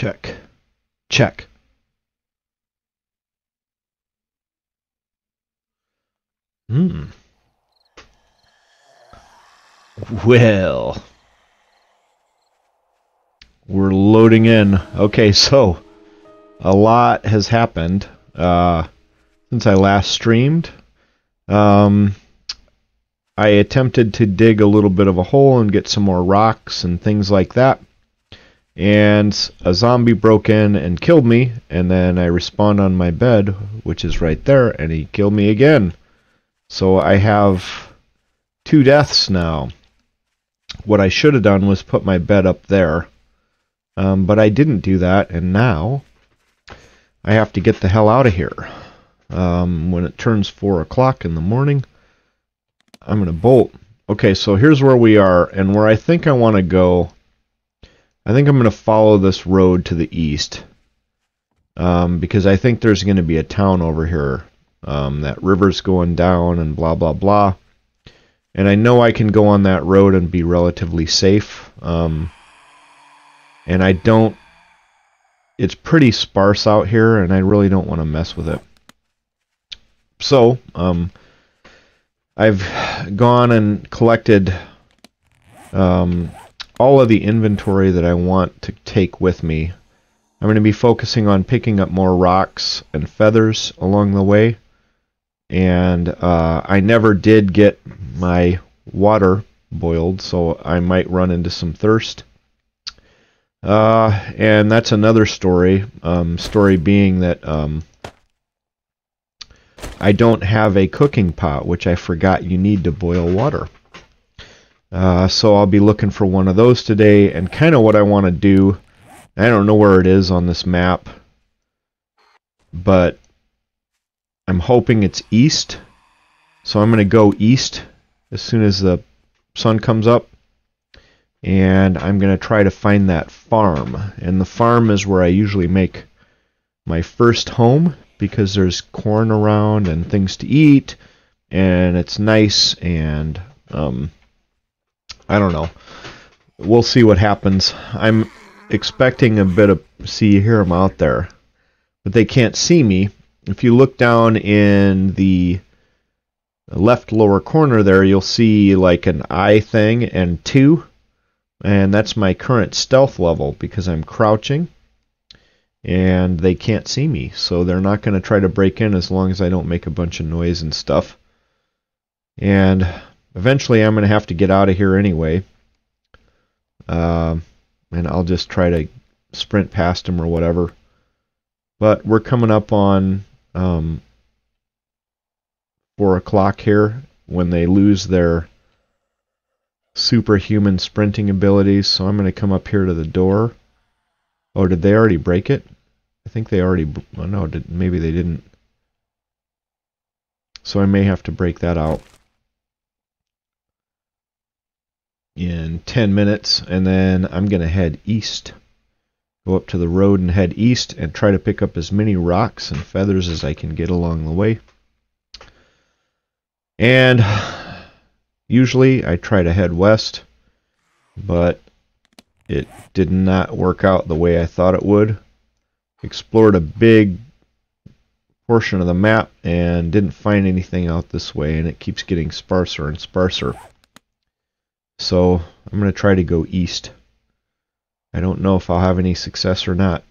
Check. Check. Well, we're loading in. Okay, so a lot has happened since I last streamed. I attempted to dig a little bit of a hole and get some more rocks and things like that. And a zombie broke in and killed me, and then I respawned on my bed, which is right there, and he killed me again. So I have 2 deaths now. What I should have done was put my bed up there, but I didn't do that, and now I have to get the hell out of here. When it turns 4 o'clock in the morning, I'm going to bolt. Okay, so here's where we are, and where I think I want to go. I think I'm going to follow this road to the east, because I think there's going to be a town over here. That river's going down and blah, blah, blah. And I know I can go on that road and be relatively safe. And I don't... It's pretty sparse out here, and I really don't want to mess with it. So, I've gone and collected all of the inventory that I want to take with me. I'm going to be focusing on picking up more rocks and feathers along the way. And I never did get my water boiled, so I might run into some thirst. And that's another story. Story being that I don't have a cooking pot, which I forgot you need to boil water. So I'll be looking for one of those today, and kind of what I want to do, I don't know where it is on this map, but I'm hoping it's east, so I'm going to go east as soon as the sun comes up, and I'm going to try to find that farm. And the farm is where I usually make my first home, because there's corn around and things to eat, and it's nice, and I don't know. We'll see what happens. I'm expecting a bit of... See, you hear them out there, but they can't see me. If you look down in the left lower corner there, you'll see like an eye thing and 2. And that's my current stealth level, because I'm crouching and they can't see me. So they're not going to try to break in as long as I don't make a bunch of noise and stuff. And eventually I'm going to have to get out of here anyway. And I'll just try to sprint past them or whatever. But we're coming up on 4 o'clock here, when they lose their superhuman sprinting abilities. So I'm going to come up here to the door. Oh, did they already break it? I think they already... Oh, no, maybe they didn't. So I may have to break that out in 10 minutes, and then I'm going to head east. Go up to the road and head east and try to pick up as many rocks and feathers as I can get along the way. And usually I try to head west, but it did not work out the way I thought it would. Explored a big portion of the map and didn't find anything out this way, and it keeps getting sparser and sparser. So I'm going to try to go east. I don't know if I'll have any success or not.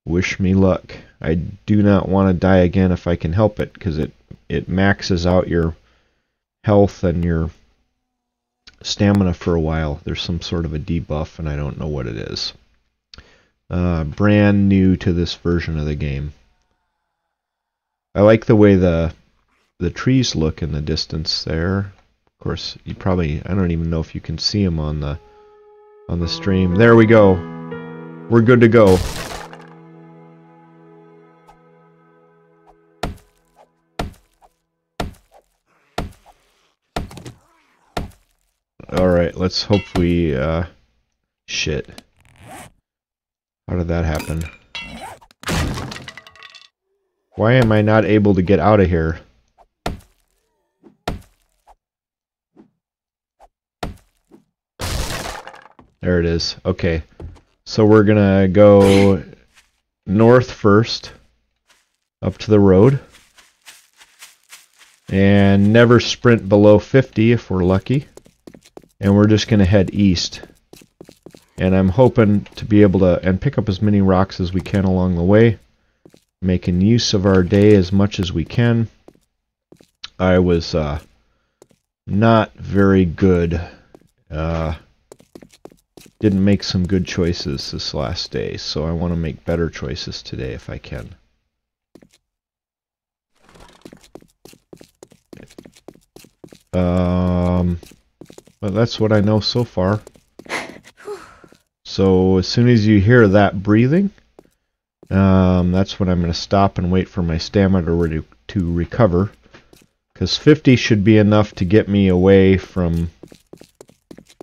Wish me luck. I do not want to die again if I can help it, because it maxes out your health and your stamina for a while. There's some sort of a debuff, and I don't know what it is. Brand new to this version of the game. I like the way the trees look in the distance there. Of course, you probably... I don't even know if you can see them on the stream. There we go. We're good to go. Alright, let's hope we... shit. How did that happen? Why am I not able to get out of here? There it is. Okay. So we're gonna go north first, up to the road, and never sprint below 50 if we're lucky. And we're just gonna head east. And I'm hoping to be able to and pick up as many rocks as we can along the way, making use of our day as much as we can. I was not very good. Didn't make some good choices this last day, so I want to make better choices today if I can. But that's what I know so far. So as soon as you hear that breathing, that's when I'm going to stop and wait for my stamina to recover. Because 50 should be enough to get me away from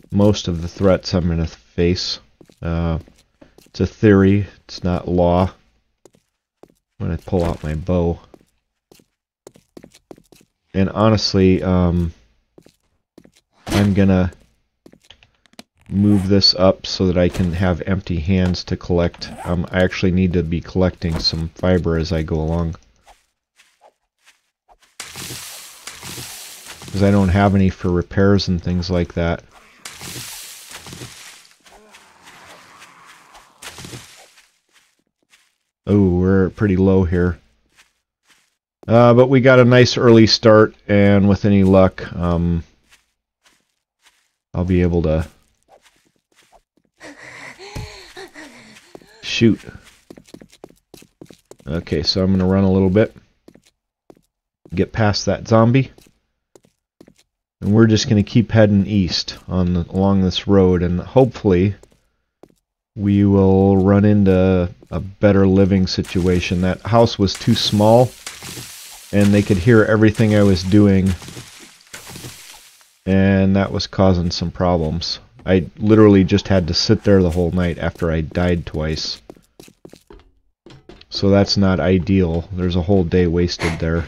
most of the threats I'm going to face. It's a theory, it's not law. I'm going to pull out my bow. And honestly, I'm going to move this up so that I can have empty hands to collect. I actually need to be collecting some fiber as I go along, because I don't have any for repairs and things like that. Oh, we're pretty low here. But we got a nice early start, and with any luck, I'll be able to shoot. Okay, so I'm going to run a little bit, get past that zombie, and we're just going to keep heading east along this road, and hopefully we will run into a better living situation. That house was too small, and they could hear everything I was doing, and that was causing some problems. I literally just had to sit there the whole night after I died twice. So that's not ideal. There's a whole day wasted there.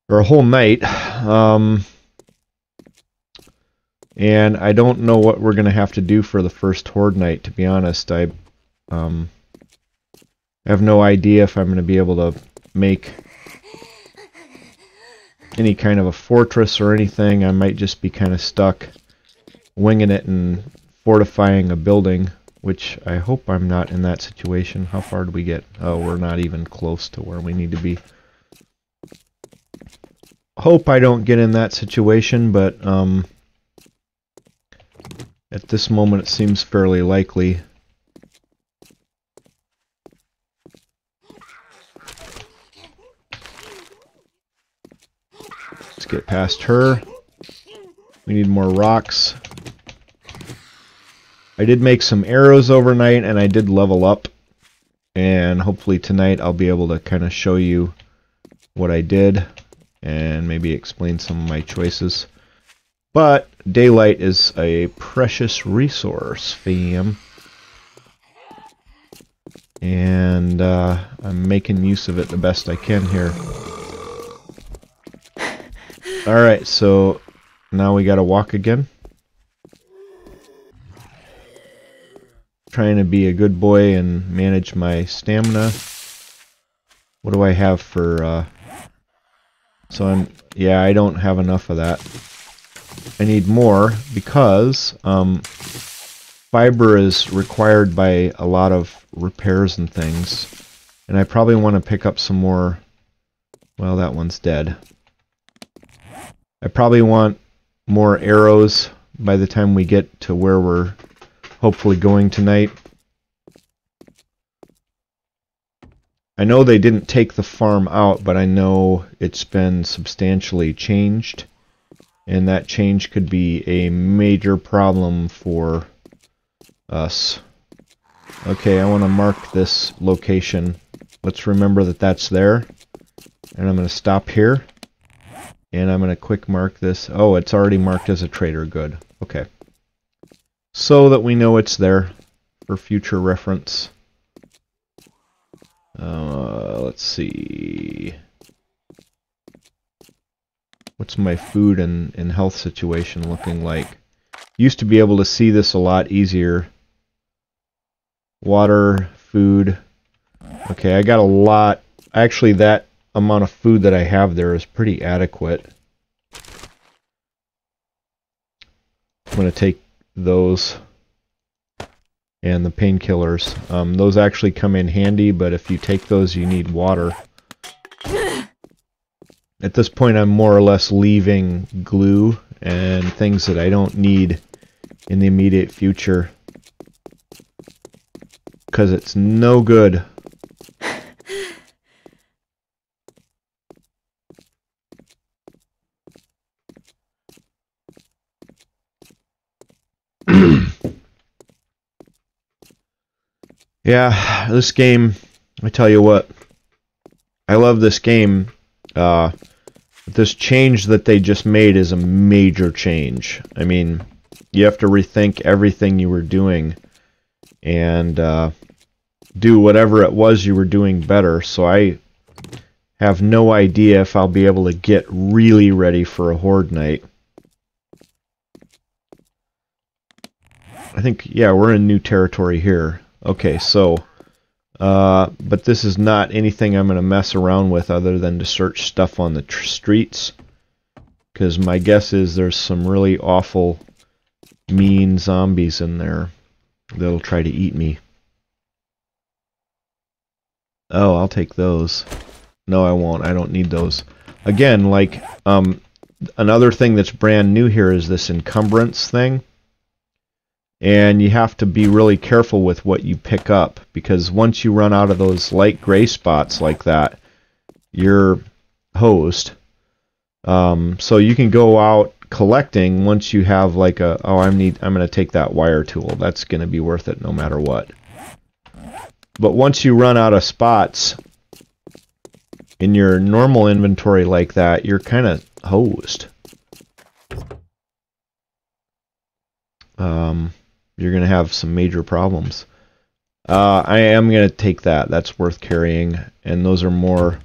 Or a whole night. And I don't know what we're going to have to do for the first horde night, to be honest. I have no idea if I'm going to be able to make any kind of a fortress or anything. I might just be kind of stuck winging it and fortifying a building, which I hope I'm not in that situation. How far do we get? Oh, we're not even close to where we need to be. Hope I don't get in that situation, but at this moment it seems fairly likely. Let's get past her. We need more rocks. I did make some arrows overnight, and I did level up. And hopefully tonight I'll be able to kind of show you what I did and maybe explain some of my choices. But daylight is a precious resource, fam. And I'm making use of it the best I can here. Alright, so now we gotta walk again. Trying to be a good boy and manage my stamina. What do I have for yeah, I don't have enough of that. I need more because fiber is required by a lot of repairs and things, and I probably want to pick up some more. Well, that one's dead. I probably want more arrows by the time we get to where we're hopefully going tonight. I know they didn't take the farm out, but I know it's been substantially changed, and that change could be a major problem for us. Okay, I want to mark this location. Let's remember that that's there, and I'm going to stop here, and I'm going to quick mark this. Oh, it's already marked as a trader. Good. Okay. So that we know it's there for future reference. Let's see. What's my food and health situation looking like? Used to be able to see this a lot easier. Water, food. Okay, I got a lot. Actually, that amount of food that I have there is pretty adequate. I'm going to take those and the painkillers. Those actually come in handy, but if you take those, you need water. At this point, I'm more or less leaving glue and things that I don't need in the immediate future, because it's no good. Yeah, this game, I tell you what, I love this game. This change that they just made is a major change. I mean, you have to rethink everything you were doing and do whatever it was you were doing better. So I have no idea if I'll be able to get really ready for a Horde night. I think, yeah, we're in new territory here. Okay, so, but this is not anything I'm going to mess around with other than to search stuff on the streets. Because my guess is there's some really awful, mean zombies in there that'll try to eat me. Oh, I'll take those. No, I won't. I don't need those. Again, like, another thing that's brand new here is this encumbrance thing. And you have to be really careful with what you pick up, because once you run out of those light gray spots like that, you're hosed. So you can go out collecting once you have like a, oh, I'm going to take that wire tool. That's going to be worth it no matter what. But once you run out of spots in your normal inventory like that, you're kind of hosed. You're going to have some major problems. I am going to take that. That's worth carrying. And those are more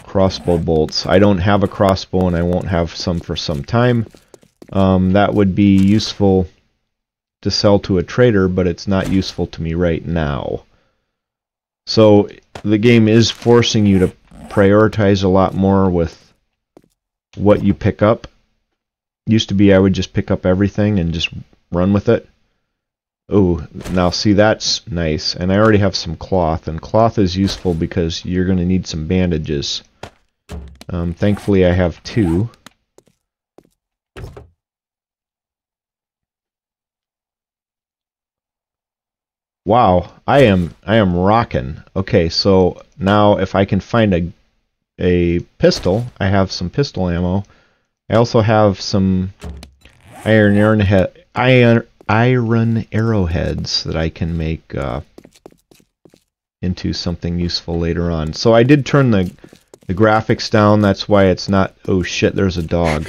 crossbow bolts. I don't have a crossbow, and I won't have some for some time. That would be useful to sell to a trader, but it's not useful to me right now. So the game is forcing you to prioritize a lot more with what you pick up. Used to be I would just pick up everything and just run with it. Oh, now see, that's nice. And I already have some cloth, and cloth is useful because you're going to need some bandages. Thankfully I have 2. Wow, I am rocking. Okay, so now if I can find a pistol, I have some pistol ammo. I also have some iron arrowheads that I can make into something useful later on. So I did turn the graphics down. That's why it's not... Oh shit, there's a dog.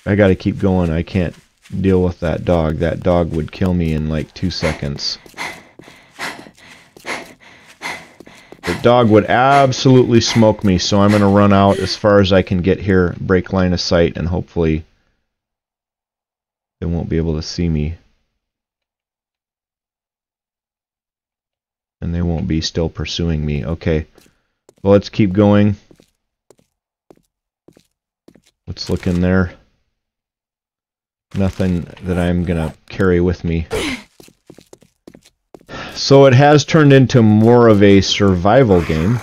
I gotta keep going. I can't deal with that dog. That dog would kill me in like 2 seconds. The dog would absolutely smoke me, so I'm gonna run out as far as I can get here, break line of sight, and hopefully they won't be able to see me. And they won't be still pursuing me. Okay. Well, let's keep going. Let's look in there. Nothing that I'm gonna carry with me. So it has turned into more of a survival game.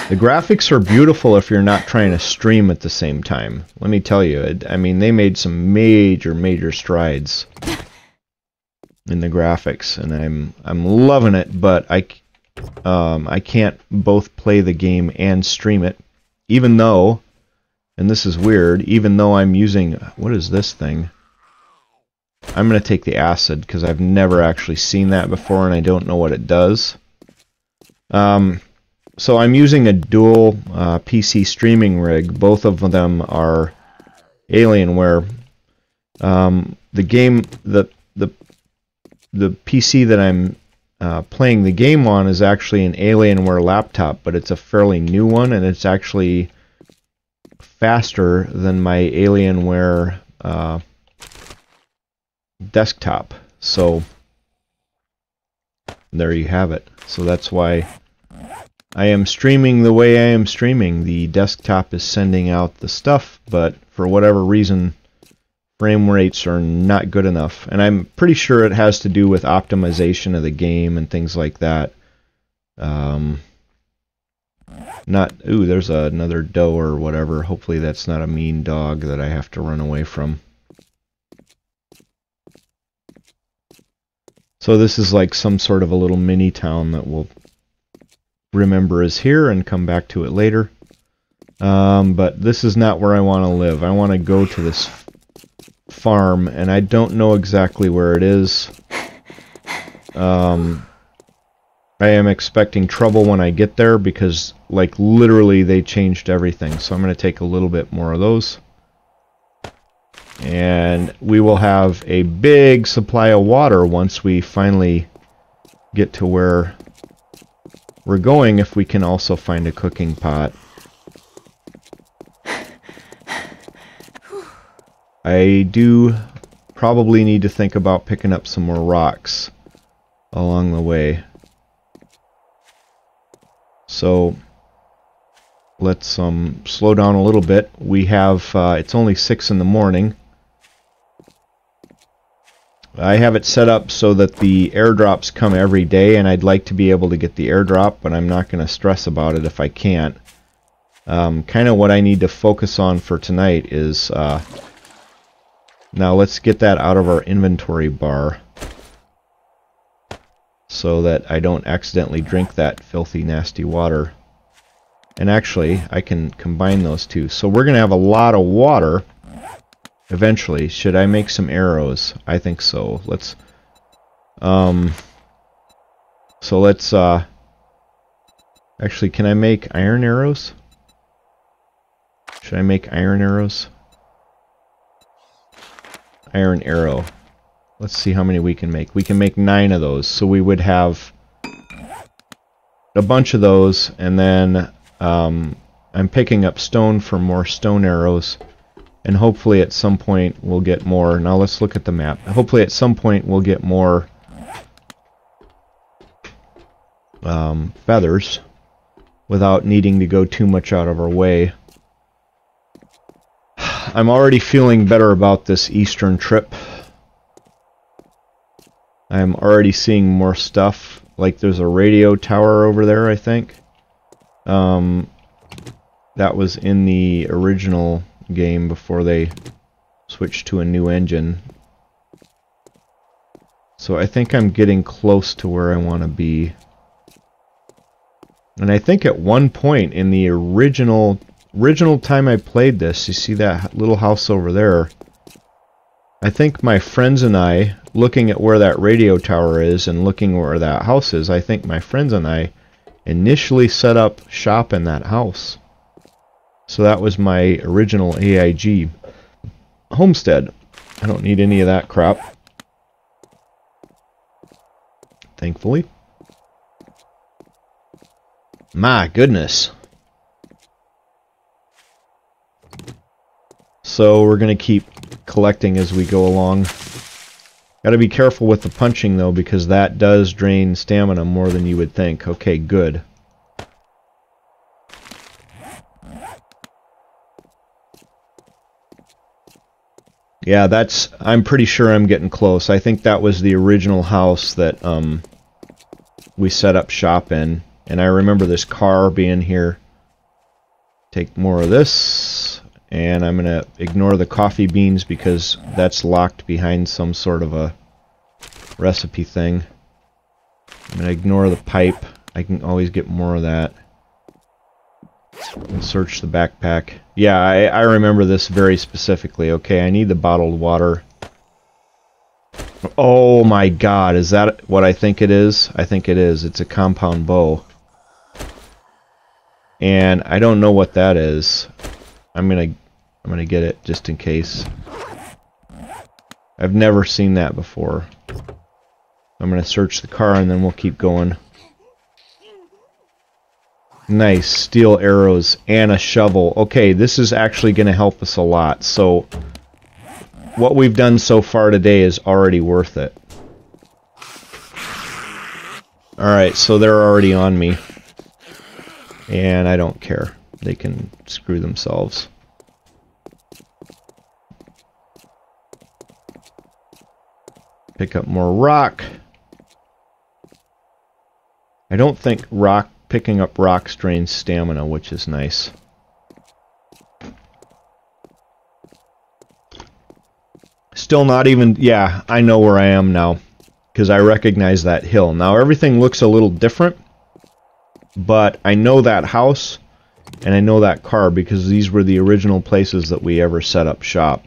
The graphics are beautiful if you're not trying to stream at the same time. Let me tell you, I mean, they made some major strides in the graphics, and I'm loving it. But I can't both play the game and stream it, even though, and this is weird, even though I'm using, what is this thing? I'm going to take the acid because I've never actually seen that before, and I don't know what it does. So I'm using a dual PC streaming rig. Both of them are Alienware. The game, the PC that I'm playing the game on is actually an Alienware laptop, but it's a fairly new one, and it's actually faster than my Alienware desktop. So there you have it. So that's why I am streaming the way I am streaming. The desktop is sending out the stuff, but for whatever reason, frame rates are not good enough. And I'm pretty sure it has to do with optimization of the game and things like that. Ooh, there's another doe or whatever. Hopefully that's not a mean dog that I have to run away from. So this is like some sort of a little mini town that we'll remember is here and come back to it later. But this is not where I want to live. I want to go to this farm, and I don't know exactly where it is. I am expecting trouble when I get there because, like, literally they changed everything. So I'm going to take a little bit more of those. And we will have a big supply of water once we finally get to where we're going, if we can also find a cooking pot. I do probably need to think about picking up some more rocks along the way. So let's slow down a little bit. We have it's only 6 in the morning. I have it set up so that the airdrops come every day, and I'd like to be able to get the airdrop, but I'm not going to stress about it if I can't. Kind of what I need to focus on for tonight is now let's get that out of our inventory bar so that I don't accidentally drink that filthy, nasty water. And actually, I can combine those two. So we're going to have a lot of water eventually. Should I make some arrows? I think so. Let's actually, can I make iron arrows? Should I make iron arrows? Iron arrow. Let's see how many we can make. We can make 9 of those, so we would have a bunch of those, and then I'm picking up stone for more stone arrows, and hopefully at some point we'll get more. Now let's look at the map. Hopefully at some point we'll get more feathers without needing to go too much out of our way. I'm already feeling better about this eastern trip. I'm already seeing more stuff. Like there's a radio tower over there, I think. That was in the original game before they switched to a new engine. So I think I'm getting close to where I want to be. And I think at one point in the original time I played this, you see that little house over there? I think my friends and I, looking at where that radio tower is and looking where that house is, I think my friends and I initially set up shop in that house. So that was my original AIG homestead. I don't need any of that crap, thankfully. My goodness. So we're going to keep collecting as we go along. Got to be careful with the punching though, because that does drain stamina more than you would think. Okay, good. Yeah, I'm pretty sure I'm getting close. I think that was the original house that we set up shop in. And I remember this car being here. Take more of this. And I'm going to ignore the coffee beans because that's locked behind some sort of a recipe thing. I'm going to ignore the pipe. I can always get more of that. And search the backpack. Yeah, I remember this very specifically. Okay, I need the bottled water. Oh my god, is that what I think it is? I think it is. It's a compound bow. And I don't know what that is. I'm gonna get it just in case. I've never seen that before. I'm gonna search the car and then we'll keep going. Nice, steel arrows and a shovel. Okay, this is actually gonna help us a lot. So what we've done so far today is already worth it. Alright, so they're already on me. And I don't care. They can screw themselves. Pick up more rock. I don't think picking up rock drains stamina, which is nice. Still not even... Yeah, I know where I am now. Because I recognize that hill. Now everything looks a little different. But I know that house. And I know that car because these were the original places that we ever set up shop.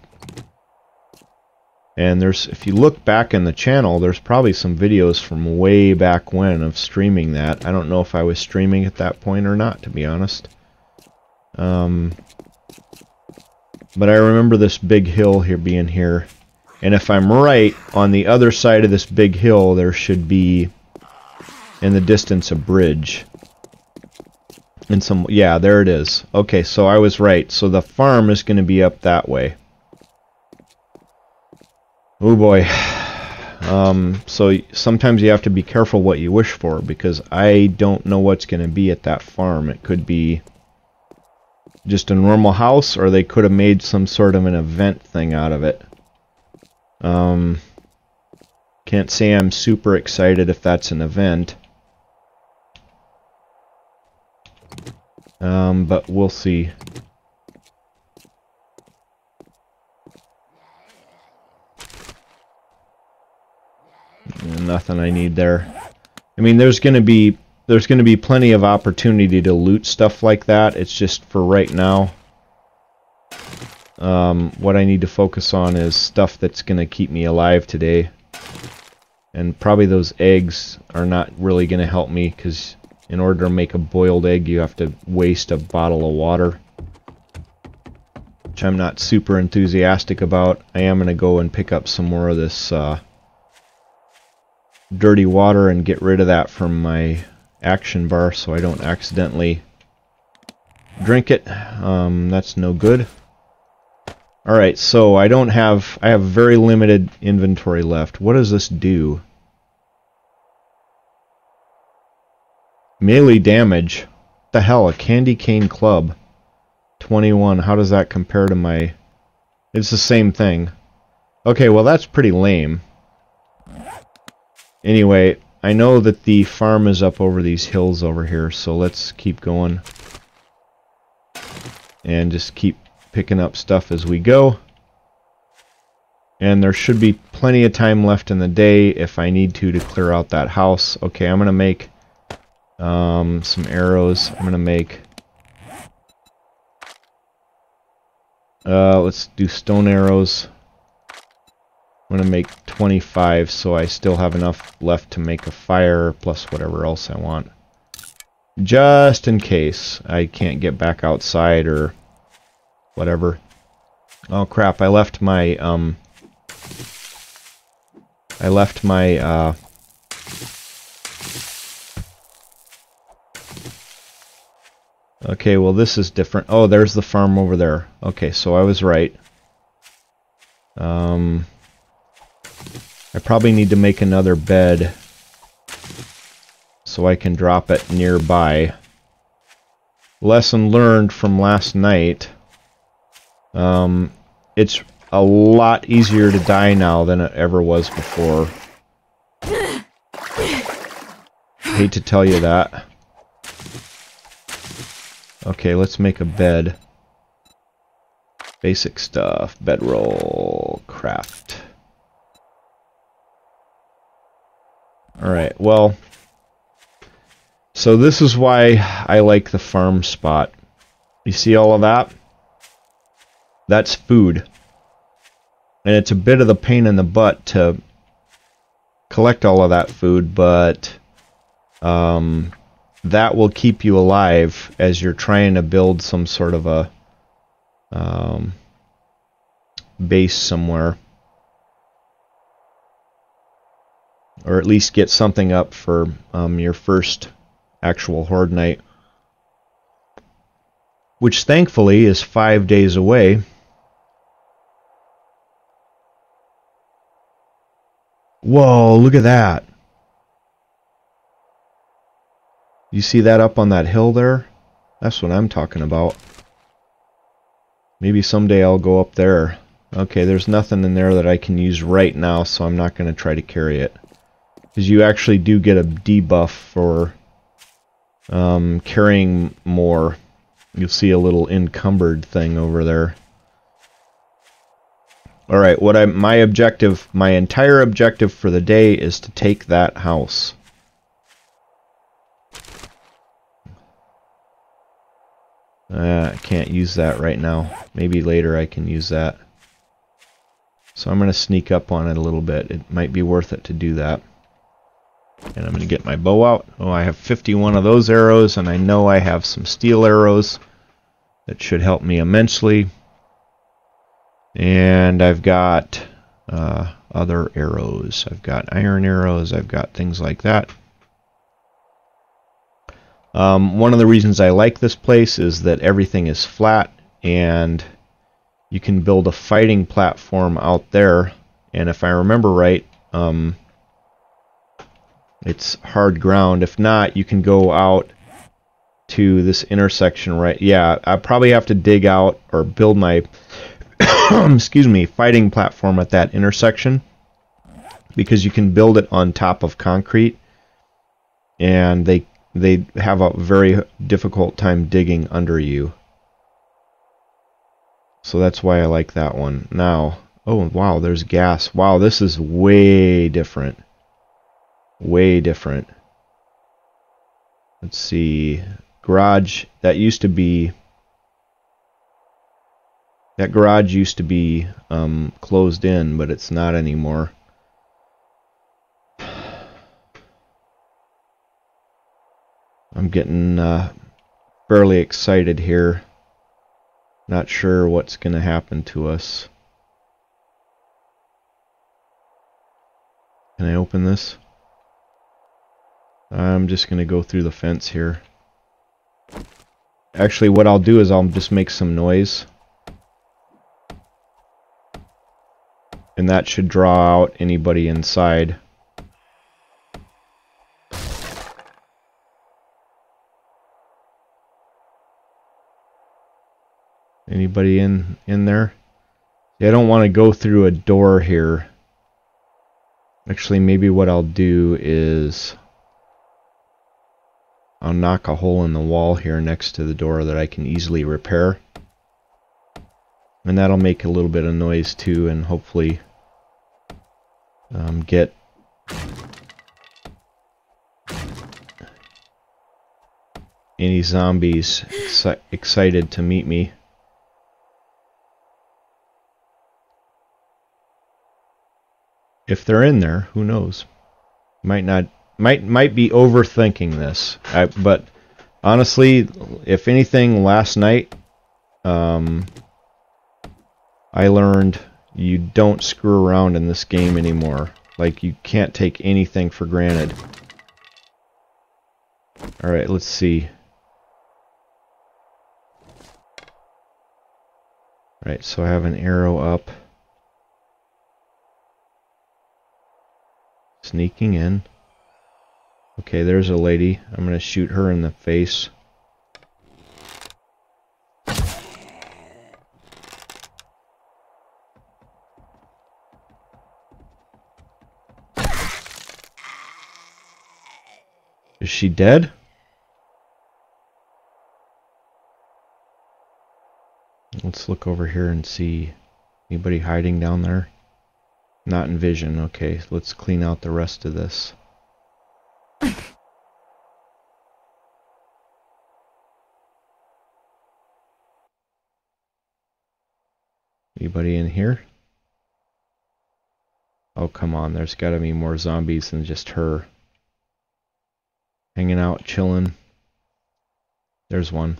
And there's, if you look back in the channel, there's probably some videos from way back when of streaming that. I don't know if I was streaming at that point or not, to be honest. But I remember this big hill here being here. And if I'm right, on the other side of this big hill, there should be, in the distance, a bridge. And some, yeah, there it is. Okay, so I was right. So the farm is going to be up that way. Oh boy. So sometimes you have to be careful what you wish for, because I don't know what's going to be at that farm. It could be just a normal house, or they could have made some sort of an event thing out of it. Can't say I'm super excited if that's an event. But we'll see. Nothing I need there. I mean, there's gonna be plenty of opportunity to loot stuff like that. It's just for right now. What I need to focus on is stuff that's gonna keep me alive today. And probably those eggs are not really gonna help me, because in order to make a boiled egg, you have to waste a bottle of water, which I'm not super enthusiastic about. I am gonna go and pick up some more of this dirty water and get rid of that from my action bar so I don't accidentally drink it. That's no good. Alright, so I have very limited inventory left. What does this do? Melee damage. What the hell? A candy cane club. 21. How does that compare to my... It's the same thing. Okay, well that's pretty lame. Anyway, I know that the farm is up over these hills over here, so let's keep going. And just keep picking up stuff as we go. And there should be plenty of time left in the day if I need to clear out that house. Okay, I'm going to make some arrows. I'm going to make... let's do stone arrows. I'm going to make 25, so I still have enough left to make a fire, plus whatever else I want. Just in case I can't get back outside or whatever. Oh crap, I left my, okay, well this is different. Oh, there's the farm over there. Okay, so I was right. I probably need to make another bed so I can drop it nearby. Lesson learned from last night. It's a lot easier to die now than it ever was before. Hate to tell you that. Okay, let's make a bed. Basic stuff. Bedroll. Craft. Alright, well, so this is why I like the farm spot. You see all of that? That's food. And it's a bit of the pain in the butt to collect all of that food, but that will keep you alive as you're trying to build some sort of a base somewhere. Or at least get something up for your first actual Horde night. Which thankfully is 5 days away. Whoa, look at that. You see that up on that hill there? That's what I'm talking about. Maybe someday I'll go up there. Okay, there's nothing in there that I can use right now, so I'm not going to try to carry it. Because you actually do get a debuff for carrying more. You'll see a little encumbered thing over there. Alright, my objective, my entire objective for the day is to take that house. I can't use that right now. Maybe later I can use that. So I'm going to sneak up on it a little bit. It might be worth it to do that. And I'm going to get my bow out. Oh, I have 51 of those arrows, and I know I have some steel arrows that should help me immensely. And I've got other arrows. I've got iron arrows. I've got things like that. One of the reasons I like this place is that everything is flat, and you can build a fighting platform out there. And if I remember right, it's hard ground. If not, you can go out to this intersection right. Yeah, I probably have to dig out or build my excuse me, fighting platform at that intersection, because you can build it on top of concrete, and they have a very difficult time digging under you. So that's why I like that one. Now, oh wow, there's gas. Wow, this is way different. Way different. Let's see. Garage, that used to be... That garage used to be closed in, but it's not anymore. I'm getting fairly excited here. Not sure what's going to happen to us. Can I open this? I'm just going to go through the fence here. Actually, what I'll do is I'll just make some noise. And that should draw out anybody inside. Anybody in there? Yeah, I don't want to go through a door here. Actually, maybe what I'll do is I'll knock a hole in the wall here next to the door that I can easily repair. And that'll make a little bit of noise too, and hopefully get any zombies excited to meet me. If they're in there, who knows? Might be overthinking this. But honestly, if anything, last night I learned you don't screw around in this game anymore. Like, you can't take anything for granted. Alright, let's see. Alright, so I have an arrow up. Sneaking in. Okay, there's a lady. I'm gonna shoot her in the face. Is she dead? Let's look over here and see. Anybody hiding down there? Not in vision. Okay, let's clean out the rest of this. Anybody in here? Oh, come on. There's got to be more zombies than just her. Hanging out, chilling. There's one.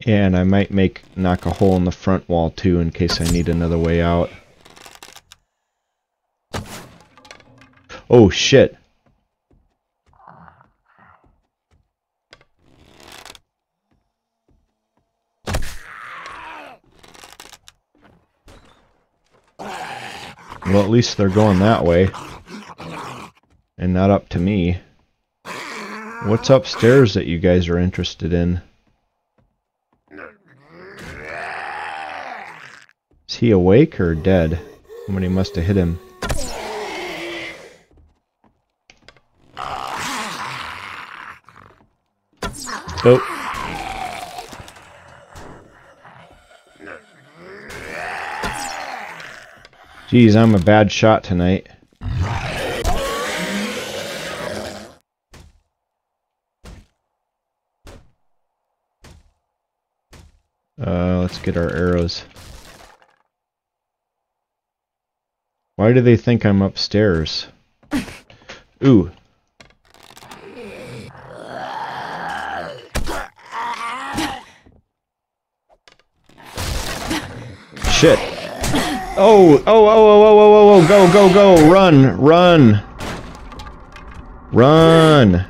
And I might knock a hole in the front wall too in case I need another way out. Oh shit. Well, at least they're going that way. And not up to me. What's upstairs that you guys are interested in? Is he awake or dead? Somebody must have hit him. Oh. Geez, I'm a bad shot tonight. Let's get our arrows. Why do they think I'm upstairs? Ooh. Shit. Oh, oh, oh, oh, oh, oh, oh, go, go, go, run, run. Run.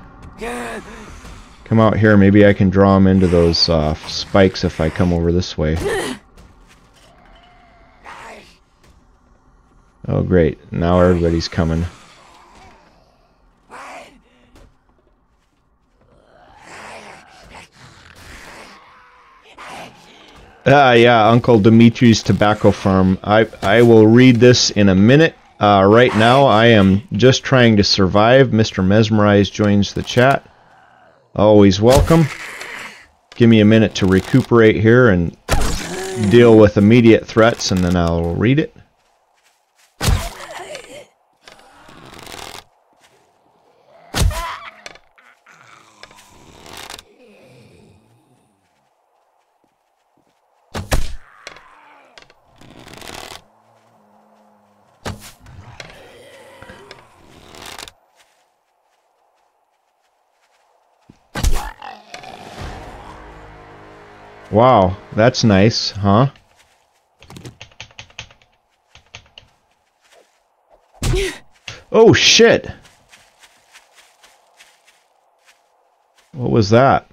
Come out here, maybe I can draw them into those spikes if I come over this way. Oh great, now everybody's coming. Yeah, Uncle Dimitri's tobacco farm. I will read this in a minute. Right now I am just trying to survive. Mr. Mesmerized joins the chat. Always welcome. Give me a minute to recuperate here and deal with immediate threats, and then I'll read it. Wow, that's nice, huh? Oh shit! What was that?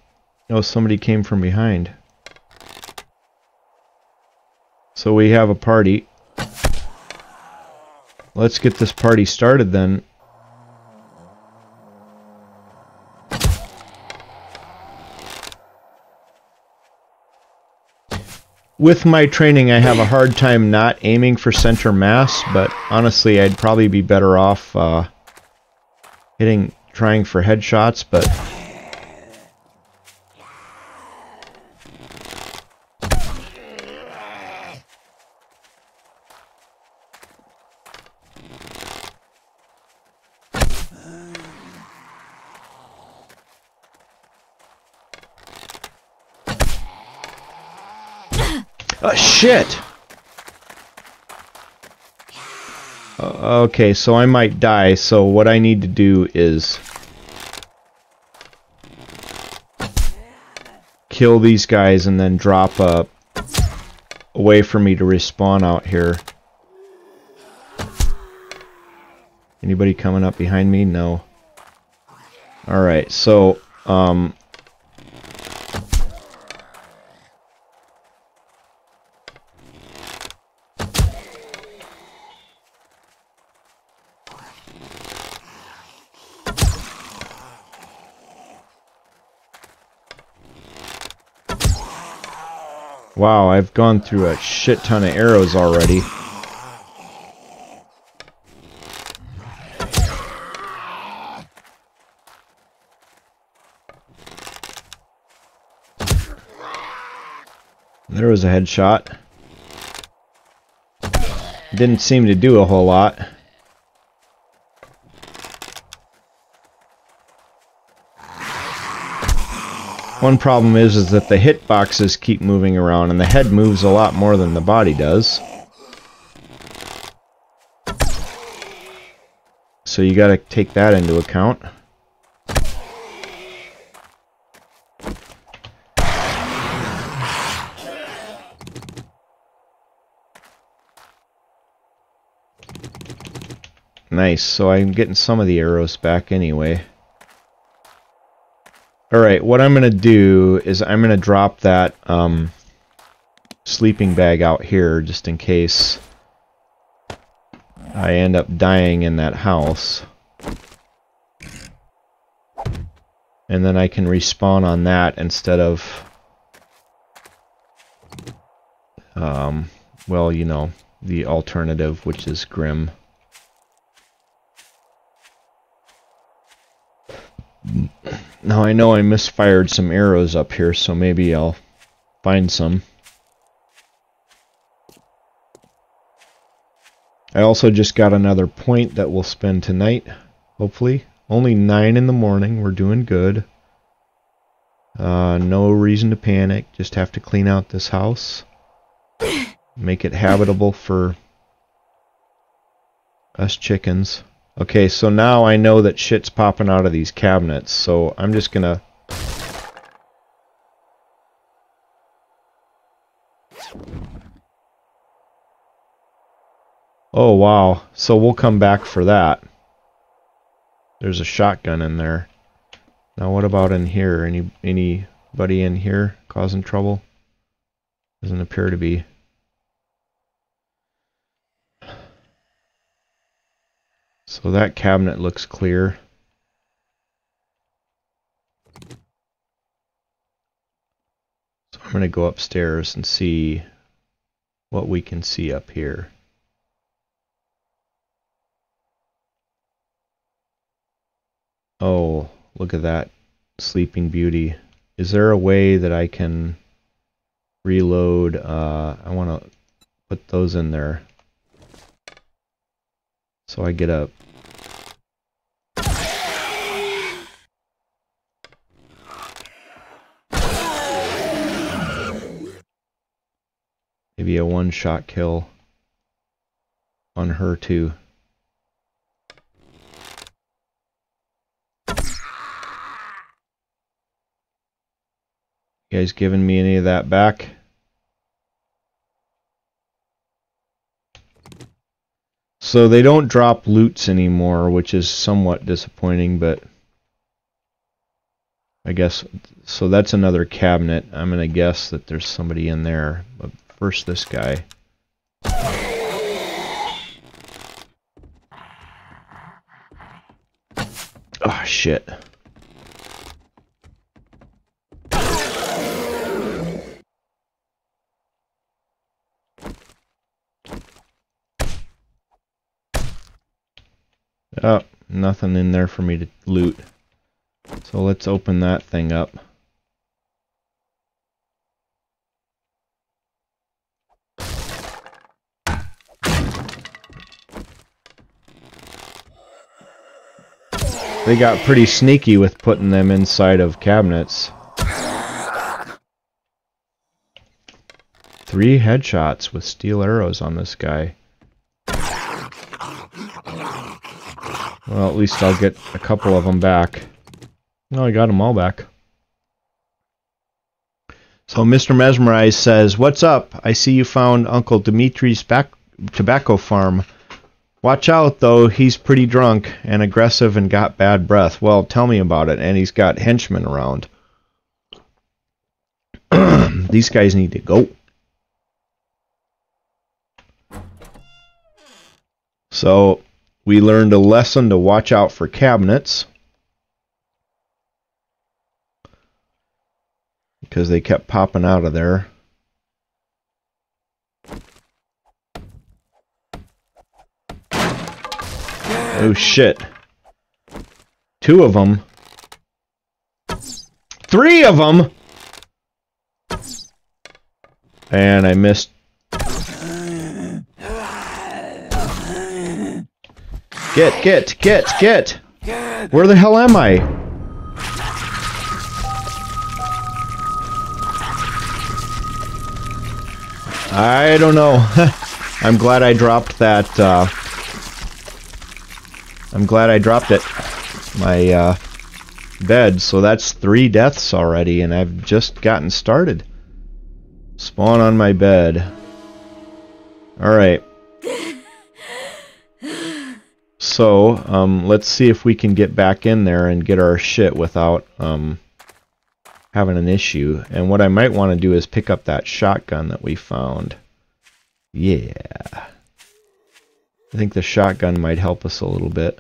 Oh, somebody came from behind. So we have a party. Let's get this party started then. With my training, I have a hard time not aiming for center mass, but honestly, I'd probably be better off trying for headshots, but... shit! Okay, so I might die, so what I need to do is kill these guys and then drop a way for me to respawn out here. Anybody coming up behind me? No. Alright, so wow, I've gone through a shit ton of arrows already. There was a headshot. Didn't seem to do a whole lot. One problem is that the hitboxes keep moving around, and the head moves a lot more than the body does. So you gotta take that into account. Nice, so I'm getting some of the arrows back anyway. Alright, what I'm going to do is I'm going to drop that sleeping bag out here just in case I end up dying in that house. And then I can respawn on that instead of... well, you know, the alternative, which is Grim. Now I know I misfired some arrows up here, so maybe I'll find some. I also just got another point that we'll spend tonight, hopefully. Only 9 in the morning, we're doing good. No reason to panic, just have to clean out this house. Make it habitable for us chickens. Okay, so now I know that shit's popping out of these cabinets, so I'm just gonna... Oh, wow. So we'll come back for that. There's a shotgun in there. Now what about in here? Anybody in here causing trouble? Doesn't appear to be. So that cabinet looks clear. So I'm going to go upstairs and see what we can see up here. Oh, look at that Sleeping Beauty. Is there a way that I can reload? I want to put those in there. So I get a... maybe a one-shot kill on her too. You guys giving me any of that back? So they don't drop loots anymore, which is somewhat disappointing, but I guess, so that's another cabinet. I'm going to guess that there's somebody in there, but first this guy. Oh, shit. Oh, nothing in there for me to loot. So let's open that thing up. They got pretty sneaky with putting them inside of cabinets. 3 headshots with steel arrows on this guy. Well, at least I'll get a couple of them back. Oh, I got them all back. So Mr. Mesmerized says, "What's up? I see you found Uncle Dimitri's tobacco farm. Watch out, though. He's pretty drunk and aggressive and got bad breath." Well, tell me about it. And he's got henchmen around. These guys need to go. So we learned a lesson to watch out for cabinets, because they kept popping out of there. Oh shit. 2 of them. 3 of them! And I missed. Get! Where the hell am I? I don't know. I'm glad I dropped that, I'm glad I dropped it. My, bed. So that's 3 deaths already, and I've just gotten started. Spawn on my bed. Alright. So, let's see if we can get back in there and get our shit without, having an issue. And what I might want to do is pick up that shotgun that we found. Yeah. I think the shotgun might help us a little bit.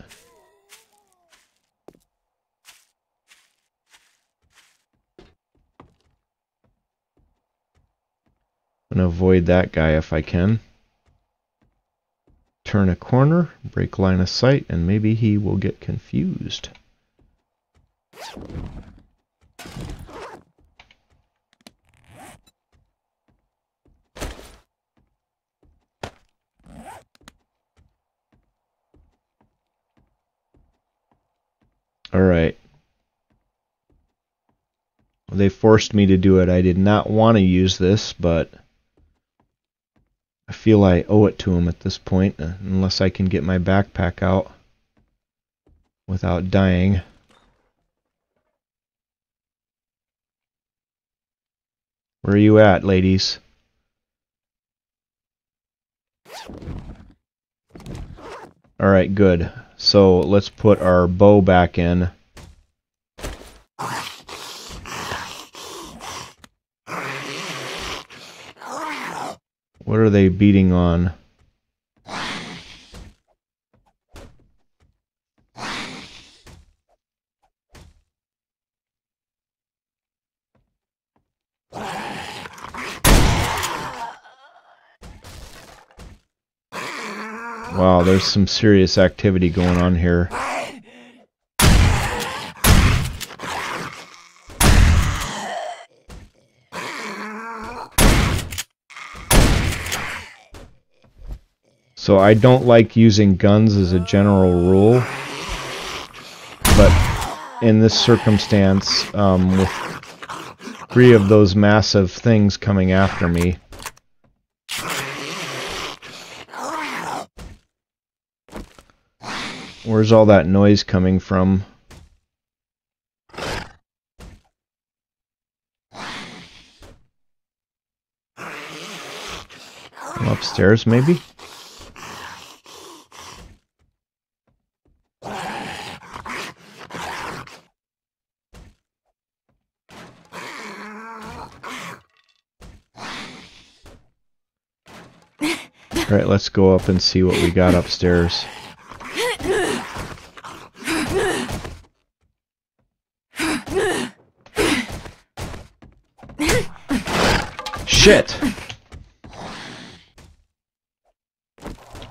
I'm gonna avoid that guy if I can. Turn a corner, break line of sight, and maybe he will get confused. Alright. They forced me to do it. I did not want to use this, but I feel I owe it to them at this point, unless I can get my backpack out without dying. Where are you at, ladies? Alright, good. So let's put our bow back in. What are they beating on? Wow, there's some serious activity going on here. So I don't like using guns as a general rule, but in this circumstance, with 3 of those massive things coming after me, where's all that noise coming from? Upstairs, maybe? Alright, let's go up and see what we got upstairs. Shit!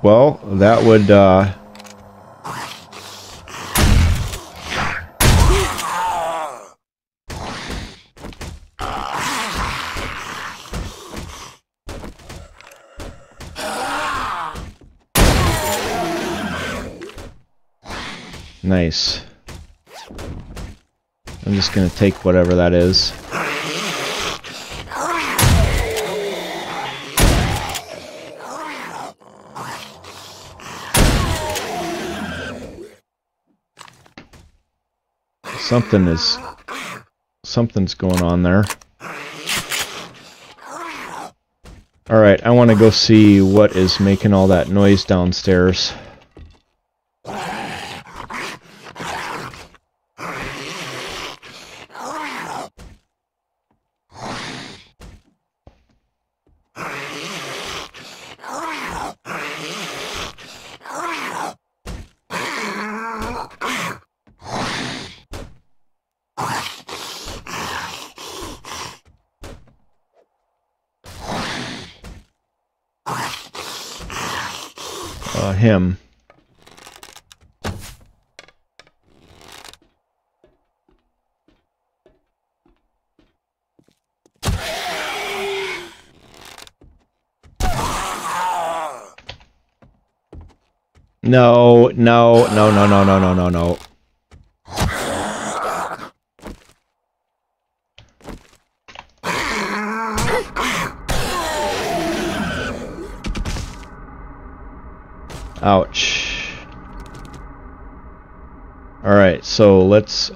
Well, that would, nice. I'm just gonna take whatever that is. Something's going on there. Alright, I want to go see what is making all that noise downstairs. Him. No, no, no, no, no, no, no, no, no. Ouch. Alright, so let's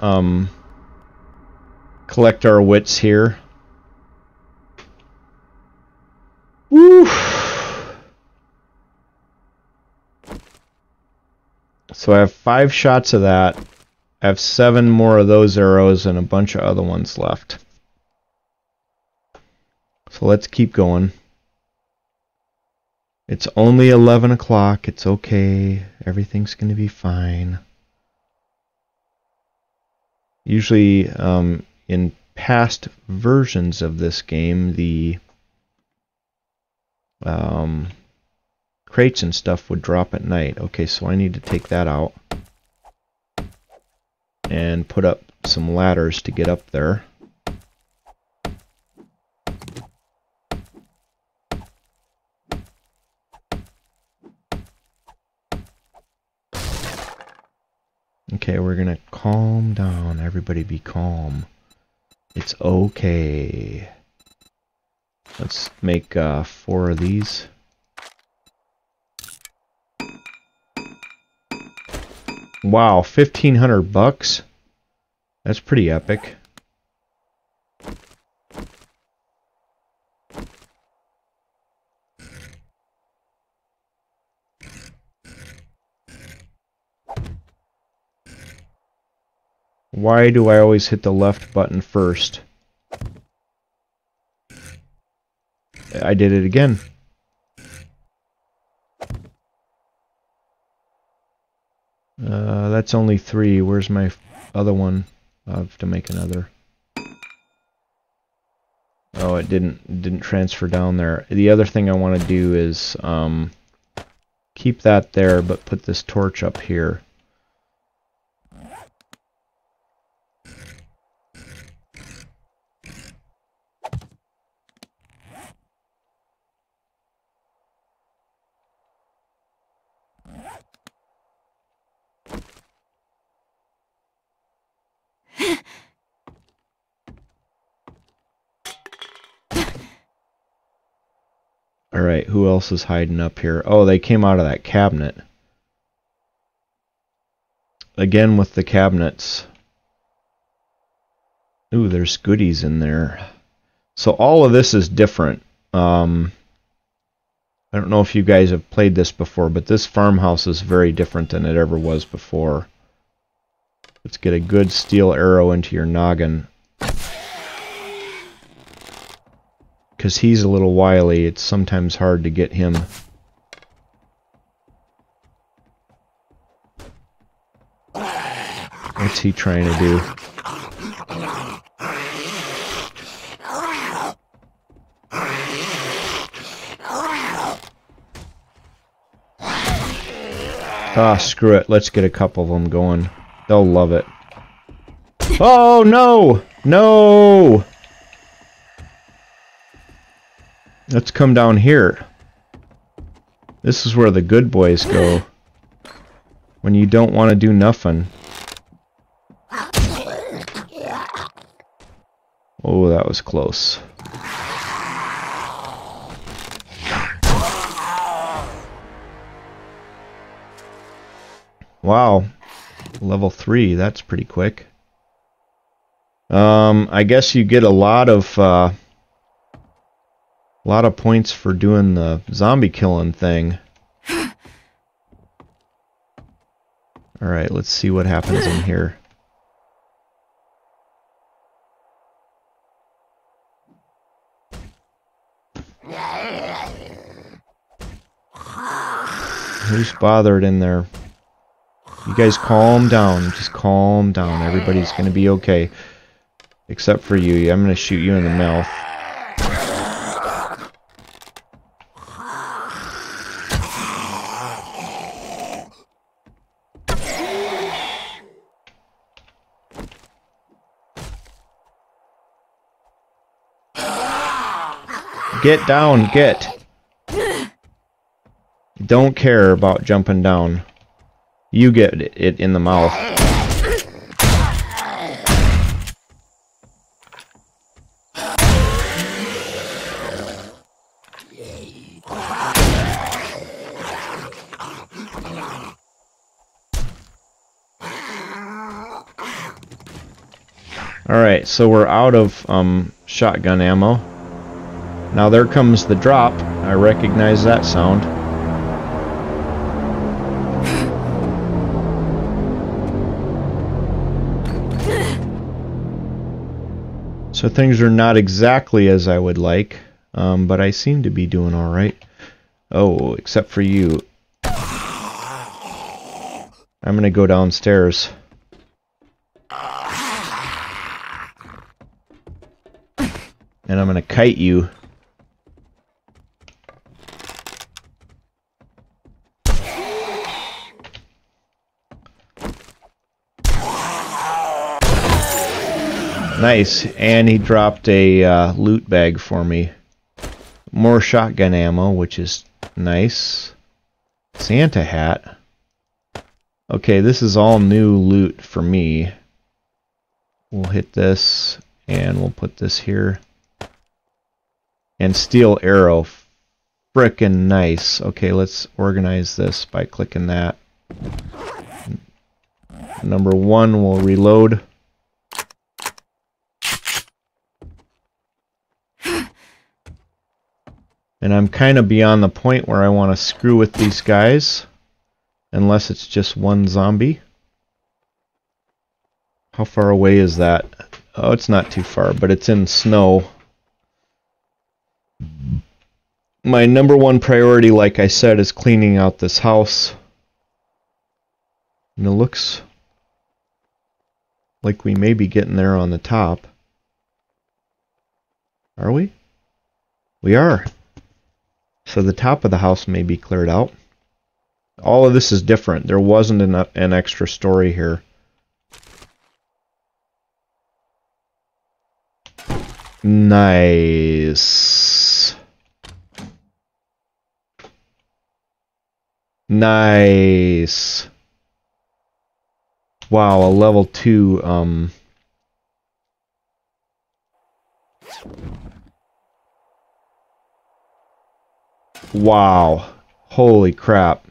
collect our wits here. Woo! So I have 5 shots of that. I have 7 more of those arrows and a bunch of other ones left. So let's keep going. It's only 11 o'clock. It's okay. Everything's going to be fine. Usually, in past versions of this game, the crates and stuff would drop at night. Okay, so I need to take that out and put up some ladders to get up there. Okay, we're gonna calm down. Everybody be calm. It's okay. Let's make 4 of these. Wow, 1,500 bucks? That's pretty epic. Why do I always hit the left button first? I did it again. That's only 3. Where's my other one? I'll have to make another. Oh, it didn't transfer down there. The other thing I want to do is keep that there, but put this torch up here. Alright, who else is hiding up here? Oh, they came out of that cabinet. Again with the cabinets. Ooh, there's goodies in there. So all of this is different. I don't know if you guys have played this before, but this farmhouse is very different than it ever was before. Let's get a good steel arrow into your noggin. Because he's a little wily, it's sometimes hard to get him. What's he trying to do? Ah, screw it. Let's get a couple of them going. They'll love it. Oh, no! No! Let's come down here. This is where the good boys go. When you don't want to do nothing. Oh, that was close. Wow. Level 3, that's pretty quick. I guess you get a lot of points for doing the zombie killing thing. Alright, let's see what happens in here. Who's bothered in there? You guys calm down. Just calm down. Everybody's gonna be okay. Except for you. I'm gonna shoot you in the mouth. Get down, get! Don't care about jumping down. You get it in the mouth. Alright, so we're out of shotgun ammo. Now there comes the drop. I recognize that sound. So things are not exactly as I would like, but I seem to be doing alright. Oh, except for you. I'm gonna go downstairs. And I'm gonna kite you. Nice, and he dropped a loot bag for me. More shotgun ammo, which is nice. Santa hat. Okay, this is all new loot for me. We'll hit this, and we'll put this here. And steel arrow. Frickin' nice. Okay, let's organize this by clicking that. Number 1 will reload. And I'm kind of beyond the point where I want to screw with these guys. Unless it's just one zombie. How far away is that? Oh, it's not too far, but it's in snow. My number 1 priority, like I said, is cleaning out this house. And it looks like we may be getting there on the top. Are we? We are. So the top of the house may be cleared out. All of this is different. There wasn't an extra story here. Nice. Nice. Wow, a level 2, Wow. Holy crap.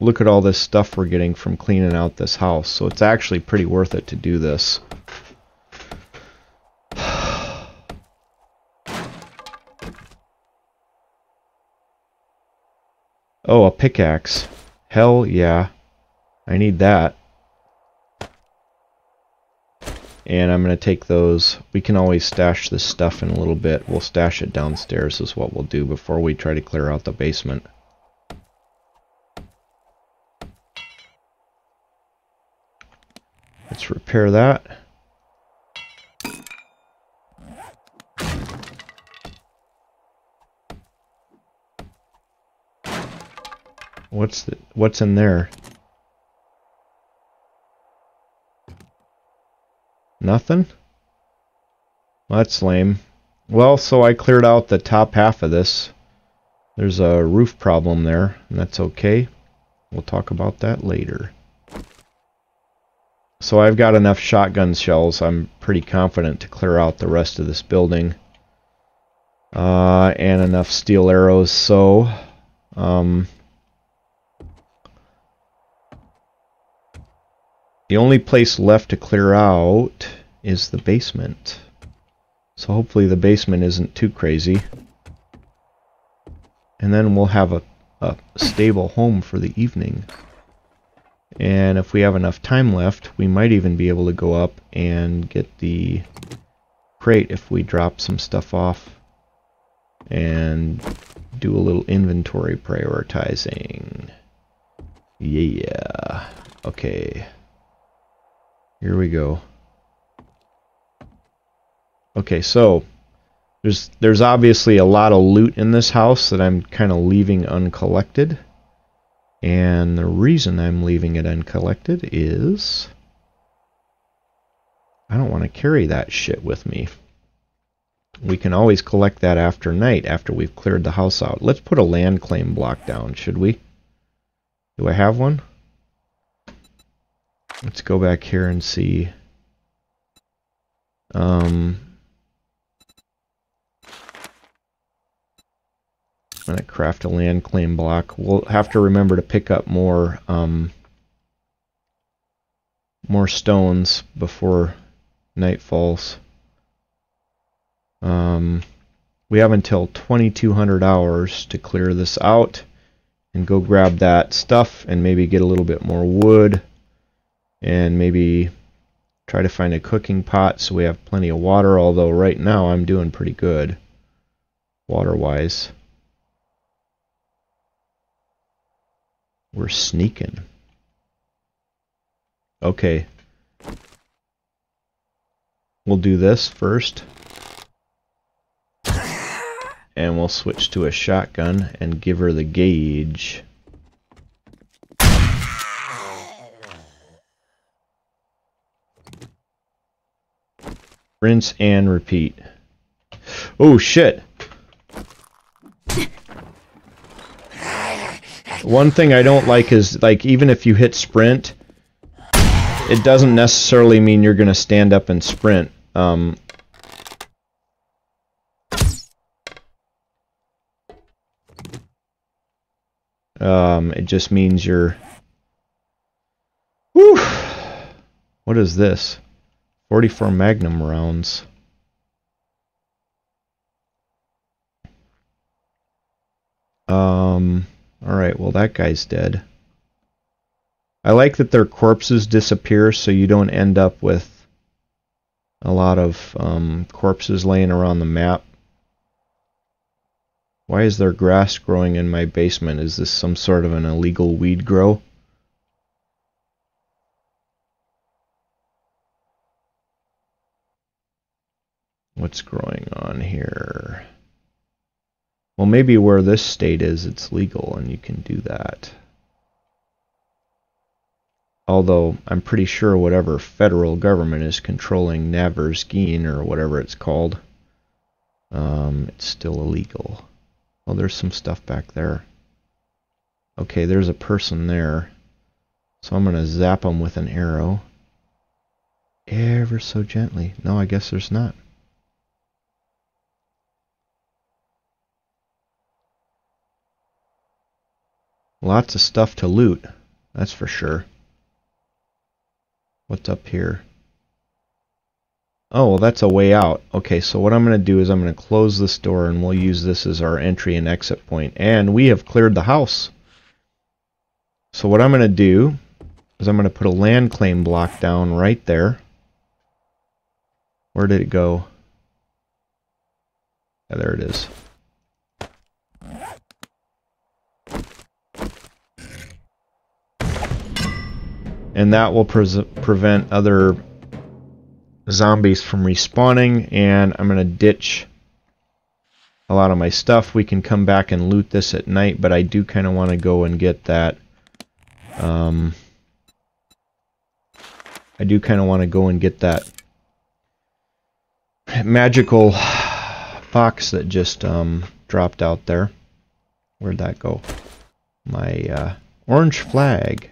Look at all this stuff we're getting from cleaning out this house. So it's actually pretty worth it to do this. Oh, a pickaxe. Hell yeah. I need that. And I'm going to take those. We can always stash this stuff in a little bit. We'll stash it downstairs is what we'll do before we try to clear out the basement. Let's repair that. What's in there? Nothing? Well, that's lame. Well, so I cleared out the top half of this. There's a roof problem there, and that's okay. We'll talk about that later. So I've got enough shotgun shells, I'm pretty confident, to clear out the rest of this building. And enough steel arrows, so... the only place left to clear out is the basement. So hopefully the basement isn't too crazy. And then we'll have a stable home for the evening. And if we have enough time left, we might even be able to go up and get the crate if we drop some stuff off. And do a little inventory prioritizing. Yeah. Okay. Here we go. Okay, so there's obviously a lot of loot in this house that I'm kind of leaving uncollected. And the reason I'm leaving it uncollected is I don't want to carry that shit with me. We can always collect that after night, after we've cleared the house out. Let's put a land claim block down, should we? Do I have one? Let's go back here and see. I'm going to craft a land claim block. We'll have to remember to pick up more stones before night falls. We have until 2200 hours to clear this out and go grab that stuff and maybe get a little bit more wood and maybe try to find a cooking pot so we have plenty of water, although right now I'm doing pretty good water-wise. We're sneaking. Okay. We'll do this first. And we'll switch to a shotgun and give her the gauge. Rinse and repeat. Oh shit! One thing I don't like is, like, even if you hit sprint, it doesn't necessarily mean you're gonna stand up and sprint. It just means you're... Whew! What is this? 44 Magnum rounds. Alright, well that guy's dead. I like that their corpses disappear so you don't end up with a lot of corpses laying around the map. Why is there grass growing in my basement? Is this some sort of an illegal weed grow? What's growing on here? Well, maybe where this state is, it's legal and you can do that. Although, I'm pretty sure whatever federal government is controlling Naversgeen, or whatever it's called, it's still illegal. Oh, there's some stuff back there. Okay, there's a person there. So I'm going to zap them with an arrow. Ever so gently. No, I guess there's not. Lots of stuff to loot, that's for sure. What's up here? Oh, well, that's a way out. Okay, so what I'm going to do is I'm going to close this door and we'll use this as our entry and exit point. And we have cleared the house. So what I'm going to do is I'm going to put a land claim block down right there. Where did it go? Yeah, there it is. And that will prevent other zombies from respawning, and I'm going to ditch a lot of my stuff. We can come back and loot this at night, but I do kind of want to go and get that magical box that just dropped out there. Where'd that go? My orange flag.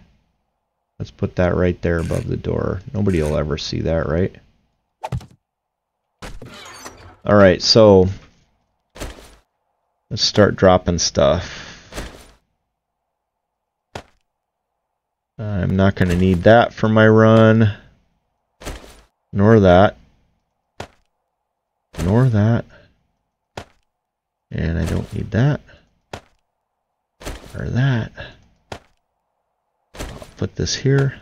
Let's put that right there above the door. Nobody will ever see that, right? Alright, so let's start dropping stuff. I'm not going to need that for my run. Nor that. Nor that. And I don't need that. Or that. Put this here.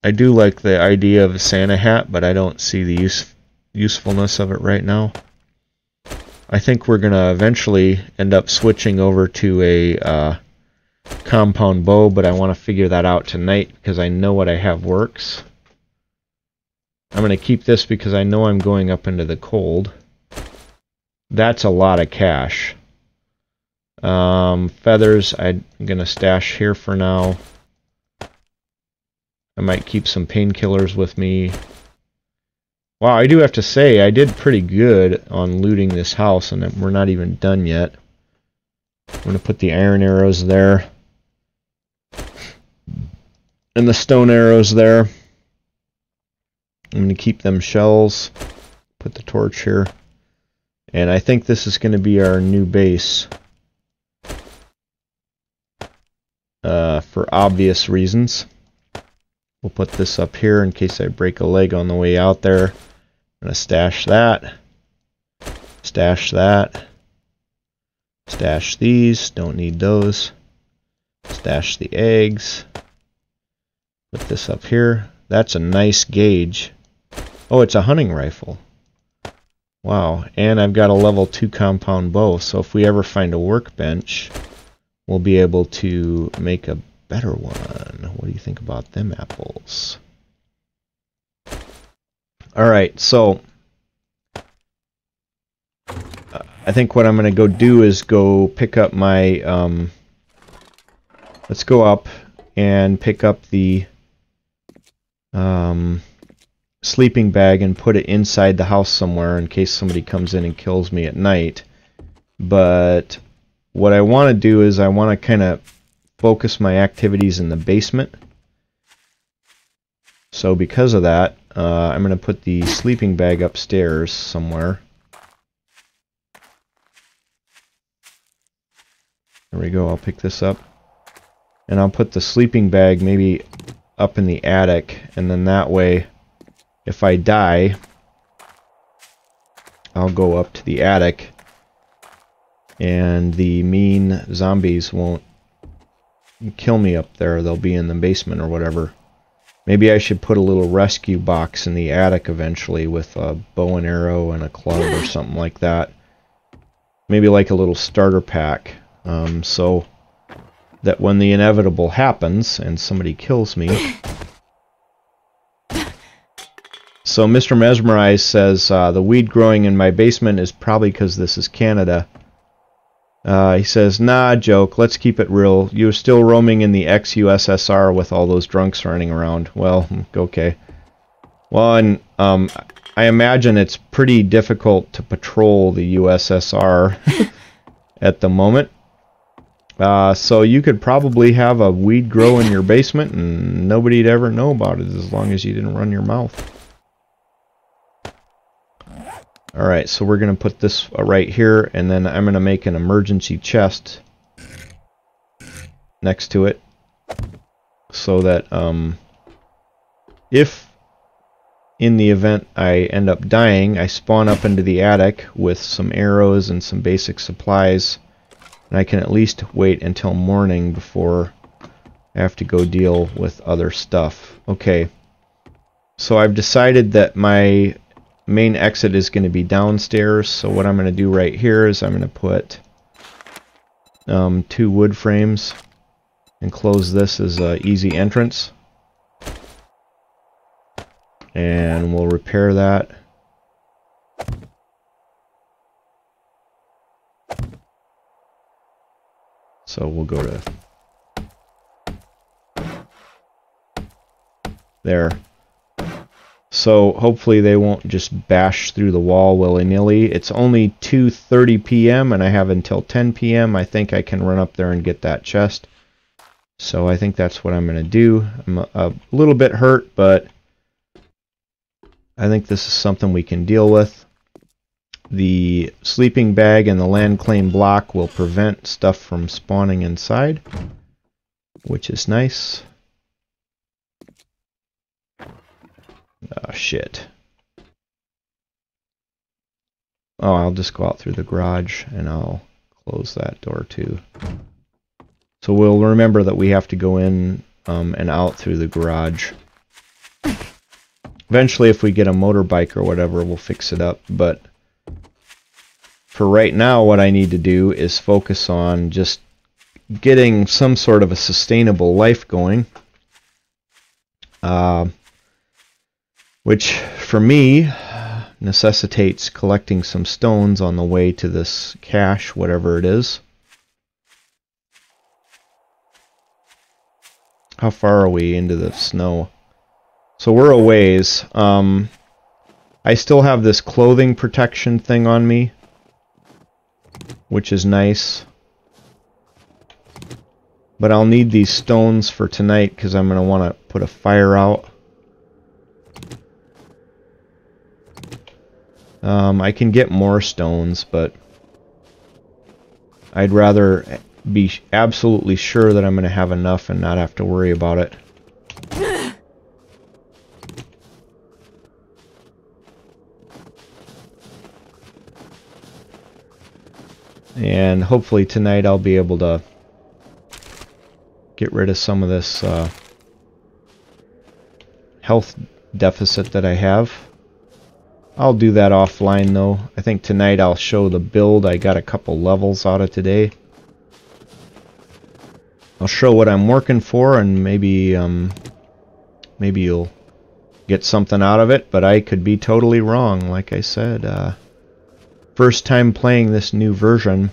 I do like the idea of a Santa hat, but I don't see the usefulness of it right now. I think we're going to eventually end up switching over to a compound bow, but I want to figure that out tonight because I know what I have works. I'm going to keep this because I know I'm going up into the cold. That's a lot of cash. Feathers, I'm going to stash here for now. I might keep some painkillers with me. Wow, I do have to say, I did pretty good on looting this house, and we're not even done yet. I'm going to put the iron arrows there. And the stone arrows there. I'm going to keep them shells. Put the torch here. And I think this is going to be our new base. For obvious reasons. We'll put this up here in case I break a leg on the way out there. I'm going to stash that. Stash that. Stash these. Don't need those. Stash the eggs. Put this up here. That's a nice gauge. Oh, it's a hunting rifle. Wow, and I've got a level 2 compound bow, so if we ever find a workbench, we'll be able to make a better one. What do you think about them apples? Alright, so I think what I'm going to go do is go pick up my... let's go up and pick up the sleeping bag and put it inside the house somewhere in case somebody comes in and kills me at night. But what I want to do is I want to kind of focus my activities in the basement. So because of that, I'm going to put the sleeping bag upstairs somewhere. There we go, I'll pick this up. And I'll put the sleeping bag maybe up in the attic, and then that way, if I die, I'll go up to the attic, and the mean zombies won't kill me up there. They'll be in the basement or whatever. Maybe I should put a little rescue box in the attic eventually with a bow and arrow and a club or something like that. Maybe like a little starter pack, so that when the inevitable happens and somebody kills me... So Mr. Mesmerized says, the weed growing in my basement is probably because this is Canada. He says, nah, joke, let's keep it real. You're still roaming in the ex-USSR with all those drunks running around. Well, okay. Well, and I imagine it's pretty difficult to patrol the USSR at the moment. So you could probably have a weed grow in your basement and nobody'd ever know about it as long as you didn't run your mouth. Alright, so we're going to put this right here, and then I'm going to make an emergency chest next to it so that if in the event I end up dying, I spawn up into the attic with some arrows and some basic supplies, and I can at least wait until morning before I have to go deal with other stuff. Okay, so I've decided that my main exit is going to be downstairs, so what I'm going to do right here is I'm going to put 2 wood frames and close this as an easy entrance, and we'll repair that. So we'll go to there. So hopefully they won't just bash through the wall willy-nilly. It's only 2:30 p.m. and I have until 10 p.m. I think I can run up there and get that chest. So I think that's what I'm going to do. I'm a little bit hurt, but I think this is something we can deal with. The sleeping bag and the land claim block will prevent stuff from spawning inside, which is nice. Oh, shit. Oh, I'll just go out through the garage and I'll close that door too. So we'll remember that we have to go in and out through the garage. Eventually, if we get a motorbike or whatever, we'll fix it up. But for right now, what I need to do is focus on just getting some sort of a sustainable life going. Which, for me, necessitates collecting some stones on the way to this cache, whatever it is. How far are we into the snow? So we're a ways. I still have this clothing protection thing on me, which is nice. But I'll need these stones for tonight because I'm going to want to put a fire out. I can get more stones, but I'd rather be absolutely sure that I'm going to have enough and not have to worry about it. And hopefully tonight I'll be able to get rid of some of this health deficit that I have. I'll do that offline though. I think tonight I'll show the build. I got a couple levels out of today. I'll show what I'm working for, and maybe maybe you'll get something out of it, but I could be totally wrong. Like I said, first time playing this new version,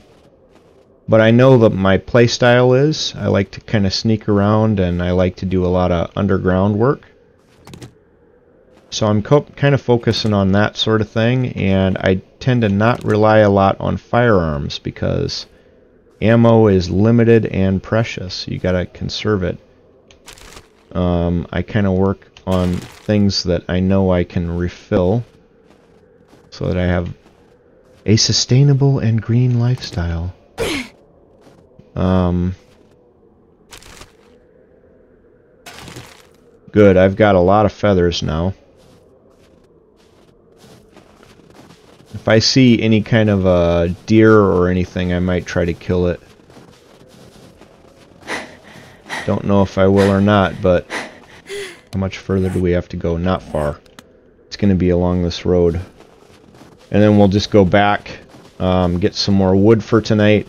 but I know that my playstyle is I like to kind of sneak around, and I like to do a lot of underground work. So I'm kind of focusing on that sort of thing, and I tend to not rely a lot on firearms because ammo is limited and precious. You gotta conserve it. I kind of work on things that I know I can refill so that I have a sustainable and green lifestyle. Good, I've got a lot of feathers now. If I see any kind of a deer or anything, I might try to kill it. Don't know if I will or not, but how much further do we have to go? Not far. It's going to be along this road. And then we'll just go back, get some more wood for tonight,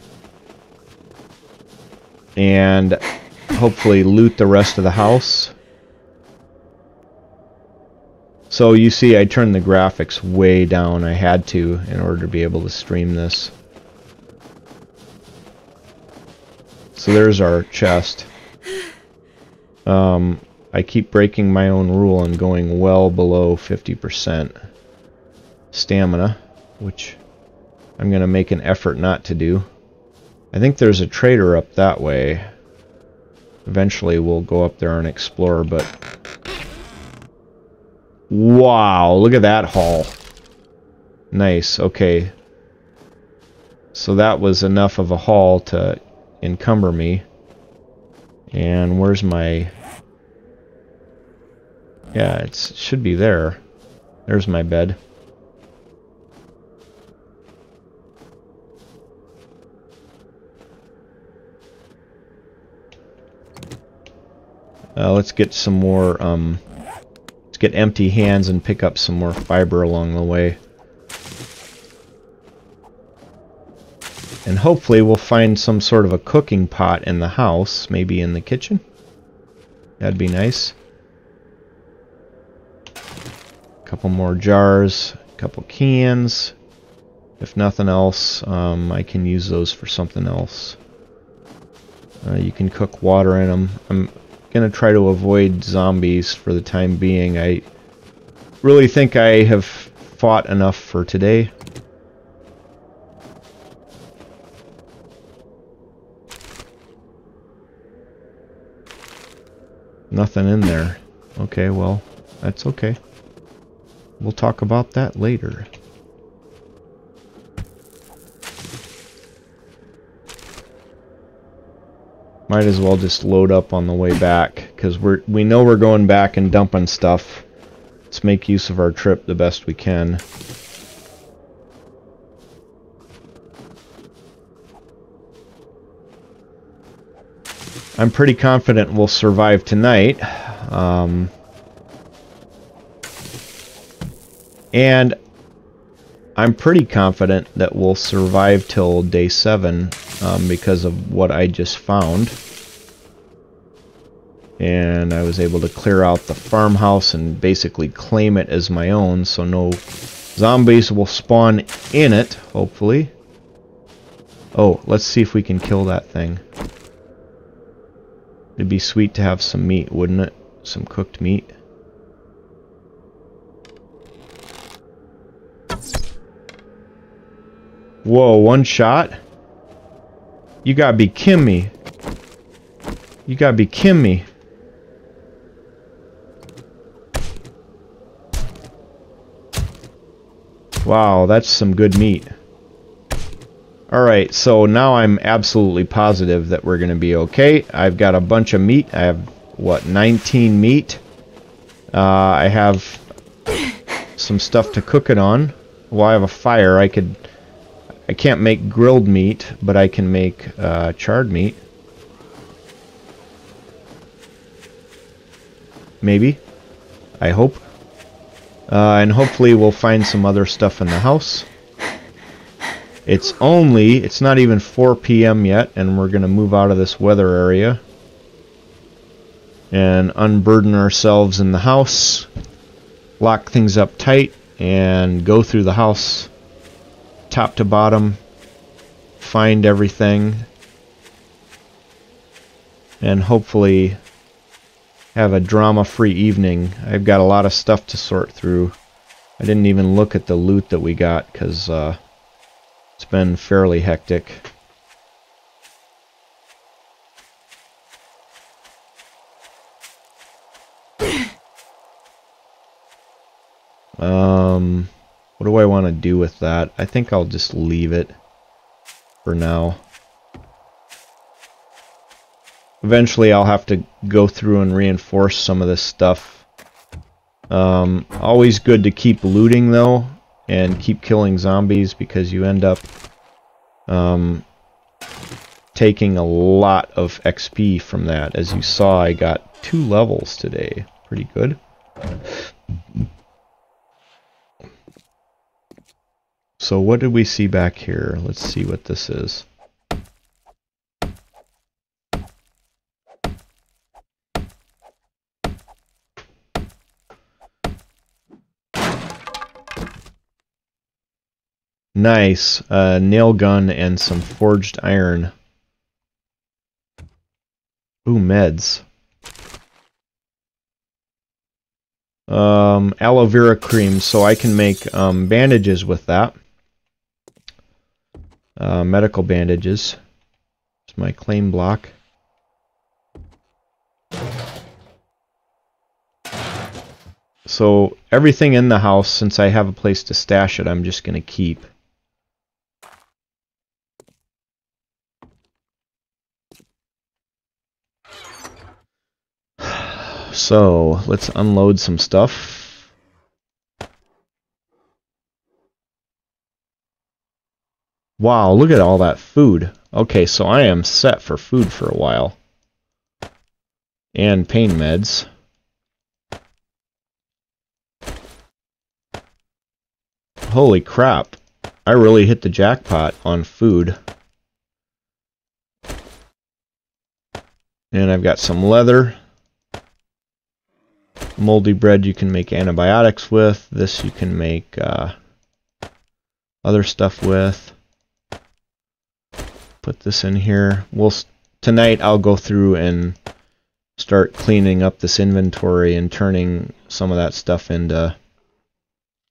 and hopefully loot the rest of the house. So you see I turned the graphics way down. I had to in order to be able to stream this. So there's our chest. I keep breaking my own rule and going well below 50% stamina, which I'm going to make an effort not to do. I think there's a trader up that way. Eventually we'll go up there and explore, but... Wow, look at that haul. Nice, okay. So that was enough of a haul to encumber me. And where's my... Yeah, it should be there. There's my bed. Let's get some more... Let's get empty hands and pick up some more fiber along the way. And hopefully we'll find some sort of a cooking pot in the house, maybe in the kitchen. That'd be nice. A couple more jars, a couple cans. If nothing else, I can use those for something else. You can cook water in them. I'm gonna try to avoid zombies for the time being. I really think I have fought enough for today. Nothing in there. Okay, well, that's okay. We'll talk about that later. Might as well just load up on the way back, because we know we're going back and dumping stuff. Let's make use of our trip the best we can. I'm pretty confident we'll survive tonight. And I'm pretty confident that we'll survive till day 7 because of what I just found. And I was able to clear out the farmhouse and basically claim it as my own, so no zombies will spawn in it, hopefully. Oh, let's see if we can kill that thing. It'd be sweet to have some meat, wouldn't it? Some cooked meat. Whoa, one shot? You gotta be kidding me. You gotta be kidding me. Wow, that's some good meat. Alright, so now I'm absolutely positive that we're gonna be okay. I've got a bunch of meat. I have, what, 19 meat? I have some stuff to cook it on. Well, I have a fire. I can't make grilled meat, but I can make charred meat. Maybe. I hope. And hopefully we'll find some other stuff in the house. It's not even 4 p.m. yet, and we're going to move out of this weather area and unburden ourselves in the house, lock things up tight, and go through the house top to bottom, find everything, and hopefully have a drama-free evening. I've got a lot of stuff to sort through. I didn't even look at the loot that we got because it's been fairly hectic. What do I want to do with that? I think I'll just leave it for now. Eventually I'll have to go through and reinforce some of this stuff. Always good to keep looting though, and keep killing zombies, because you end up taking a lot of XP from that. As you saw, I got 2 levels today. Pretty good. So what did we see back here? Let's see what this is. Nice. Nail gun and some forged iron. Ooh, meds. Aloe vera cream, so I can make bandages with that. Medical bandages. It's my claim block. So everything in the house, since I have a place to stash it, I'm just going to keep. So let's unload some stuff. Wow, look at all that food. Okay, so I am set for food for a while. And pain meds. Holy crap. I really hit the jackpot on food. And I've got some leather. Moldy bread you can make antibiotics with. This you can make other stuff with. Put this in here. Tonight I'll go through and start cleaning up this inventory and turning some of that stuff into...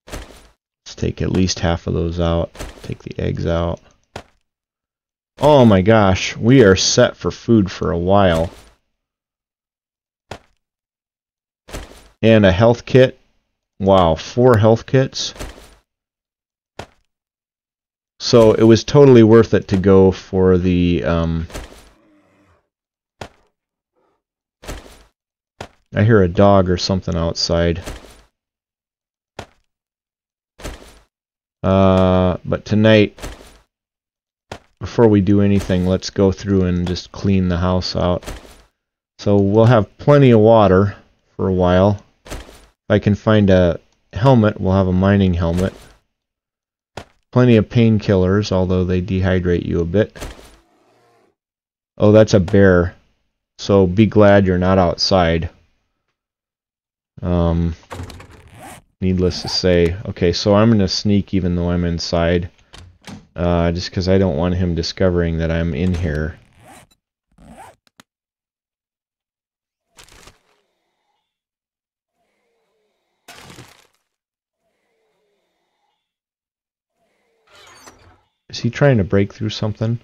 Let's take at least half of those out. Take the eggs out. Oh my gosh, we are set for food for a while. And a health kit. Wow, 4 health kits. So it was totally worth it to go for the... I hear a dog or something outside. But tonight, before we do anything, let's go through and just clean the house out. So we'll have plenty of water for a while. If I can find a helmet, we'll have a mining helmet. Plenty of painkillers, although they dehydrate you a bit. Oh, that's a bear. So be glad you're not outside. Needless to say. Okay, so I'm going to sneak even though I'm inside. Just because I don't want him discovering that I'm in here. Is he trying to break through something?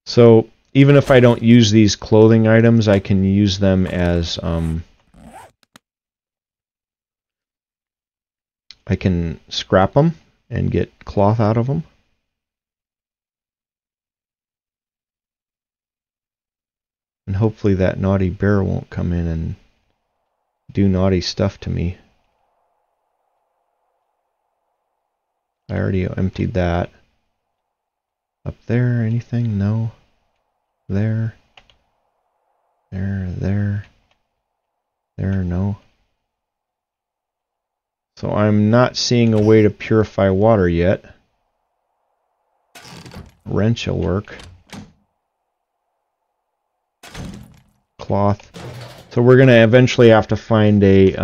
So, even if I don't use these clothing items, I can use them as, I can scrap them and get cloth out of them. And hopefully that naughty bear won't come in and do naughty stuff to me. I already emptied that. Up there, anything? No. There. There, no. So I'm not seeing a way to purify water yet. Wrench will work. Cloth. So we're gonna eventually have to find a,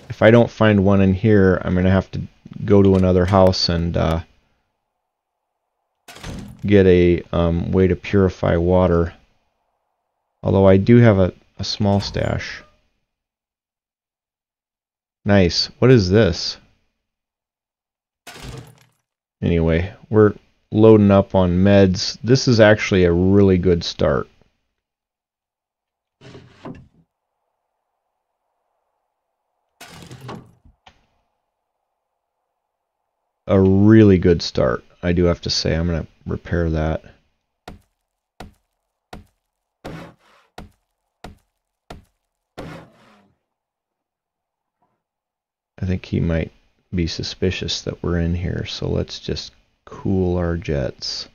if I don't find one in here, I'm gonna have to go to another house and get a way to purify water. Although I do have a small stash. Nice. What is this? Anyway, we're loading up on meds. This is actually a really good start. A really good start, I do have to say. I'm going to repair that. I think he might be suspicious that we're in here, so let's just cool our jets.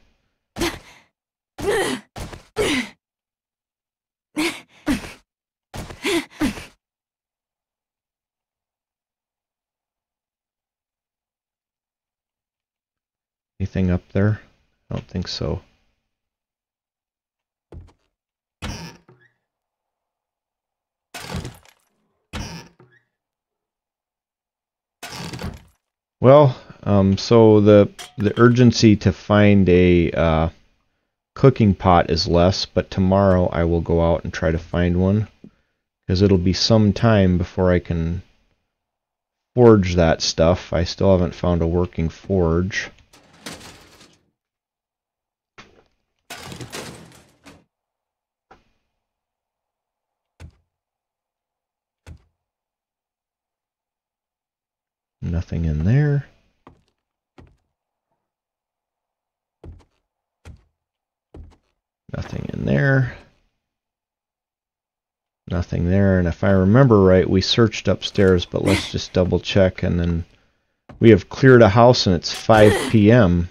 Anything up there? I don't think so. Well, so the urgency to find a cooking pot is less, but tomorrow I will go out and try to find one, because it'll be some time before I can forge that stuff. I still haven't found a working forge. Nothing in there. Nothing in there. Nothing there. And if I remember right, we searched upstairs, but let's just double check. And then we have cleared a house and it's 5 p.m.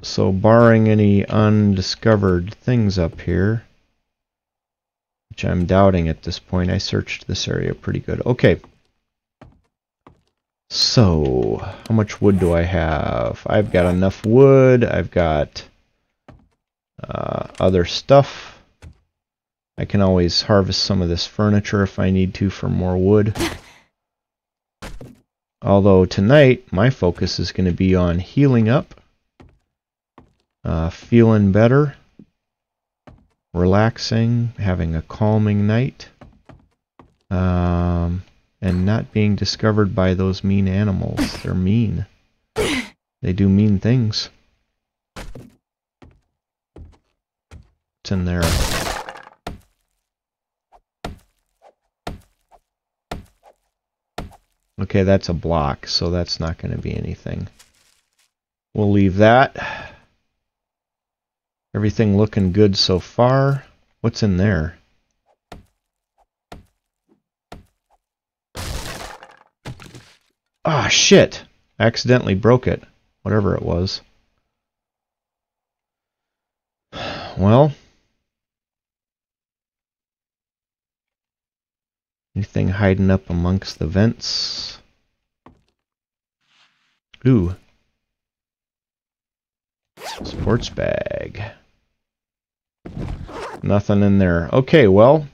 So barring any undiscovered things up here, which I'm doubting at this point, I searched this area pretty good. Okay. So, how much wood do I have? I've got enough wood. I've got other stuff. I can always harvest some of this furniture if I need to for more wood. Although tonight, my focus is going to be on healing up, feeling better, relaxing, having a calming night, and not being discovered by those mean animals. They're mean. They do mean things. What's in there? Okay, that's a block, so that's not going to be anything. We'll leave that. Everything looking good so far. What's in there? Ah, shit! I accidentally broke it. Whatever it was. Well. Anything hiding up amongst the vents? Ooh. Sports bag. Nothing in there. Okay, well,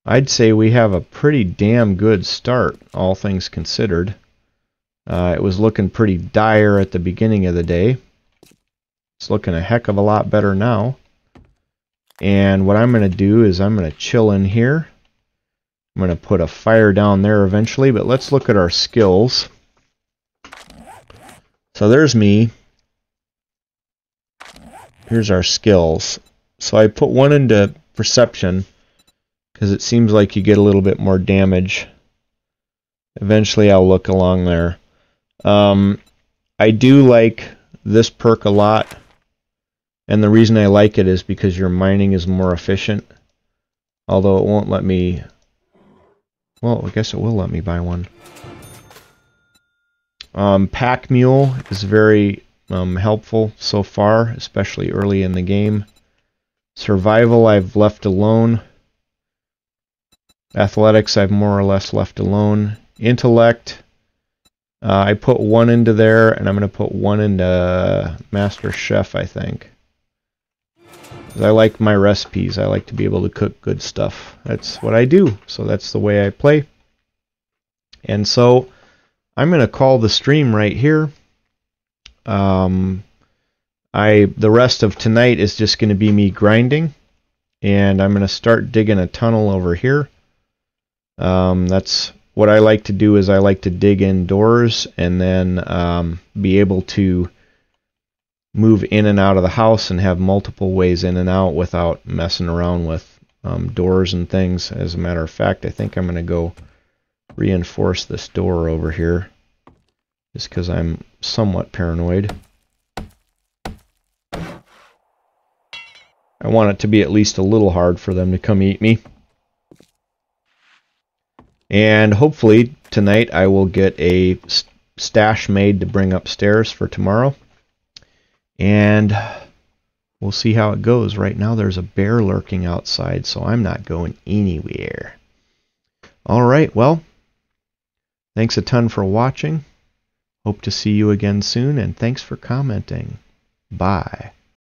I'd say we have a pretty damn good start, all things considered. It was looking pretty dire at the beginning of the day. It's looking a heck of a lot better now. And what I'm going to do is I'm going to chill in here. I'm going to put a fire down there eventually, but let's look at our skills. So there's me. Here's our skills. So I put one into perception because it seems like you get a little bit more damage. Eventually I'll look along there. I do like this perk a lot, and the reason I like it is because your mining is more efficient. Although it won't let me... Well, I guess it will let me buy one. Pack Mule is very helpful so far, especially early in the game. Survival I've left alone. Athletics I've more or less left alone. Intellect, I put one into there, and I'm going to put one into Master Chef, I think. I like my recipes. I like to be able to cook good stuff. That's what I do, so that's the way I play. And so I'm going to call the stream right here. The rest of tonight is just going to be me grinding, and I'm going to start digging a tunnel over here. That's what I like to do, is I like to dig indoors and then be able to move in and out of the house and have multiple ways in and out without messing around with doors and things. As a matter of fact, I think I'm going to go reinforce this door over here just because I'm somewhat paranoid. I want it to be at least a little hard for them to come eat me. And hopefully tonight I will get a stash made to bring upstairs for tomorrow. And we'll see how it goes. Right now there's a bear lurking outside, so I'm not going anywhere. Alright, well, thanks a ton for watching. Hope to see you again soon, and thanks for commenting. Bye.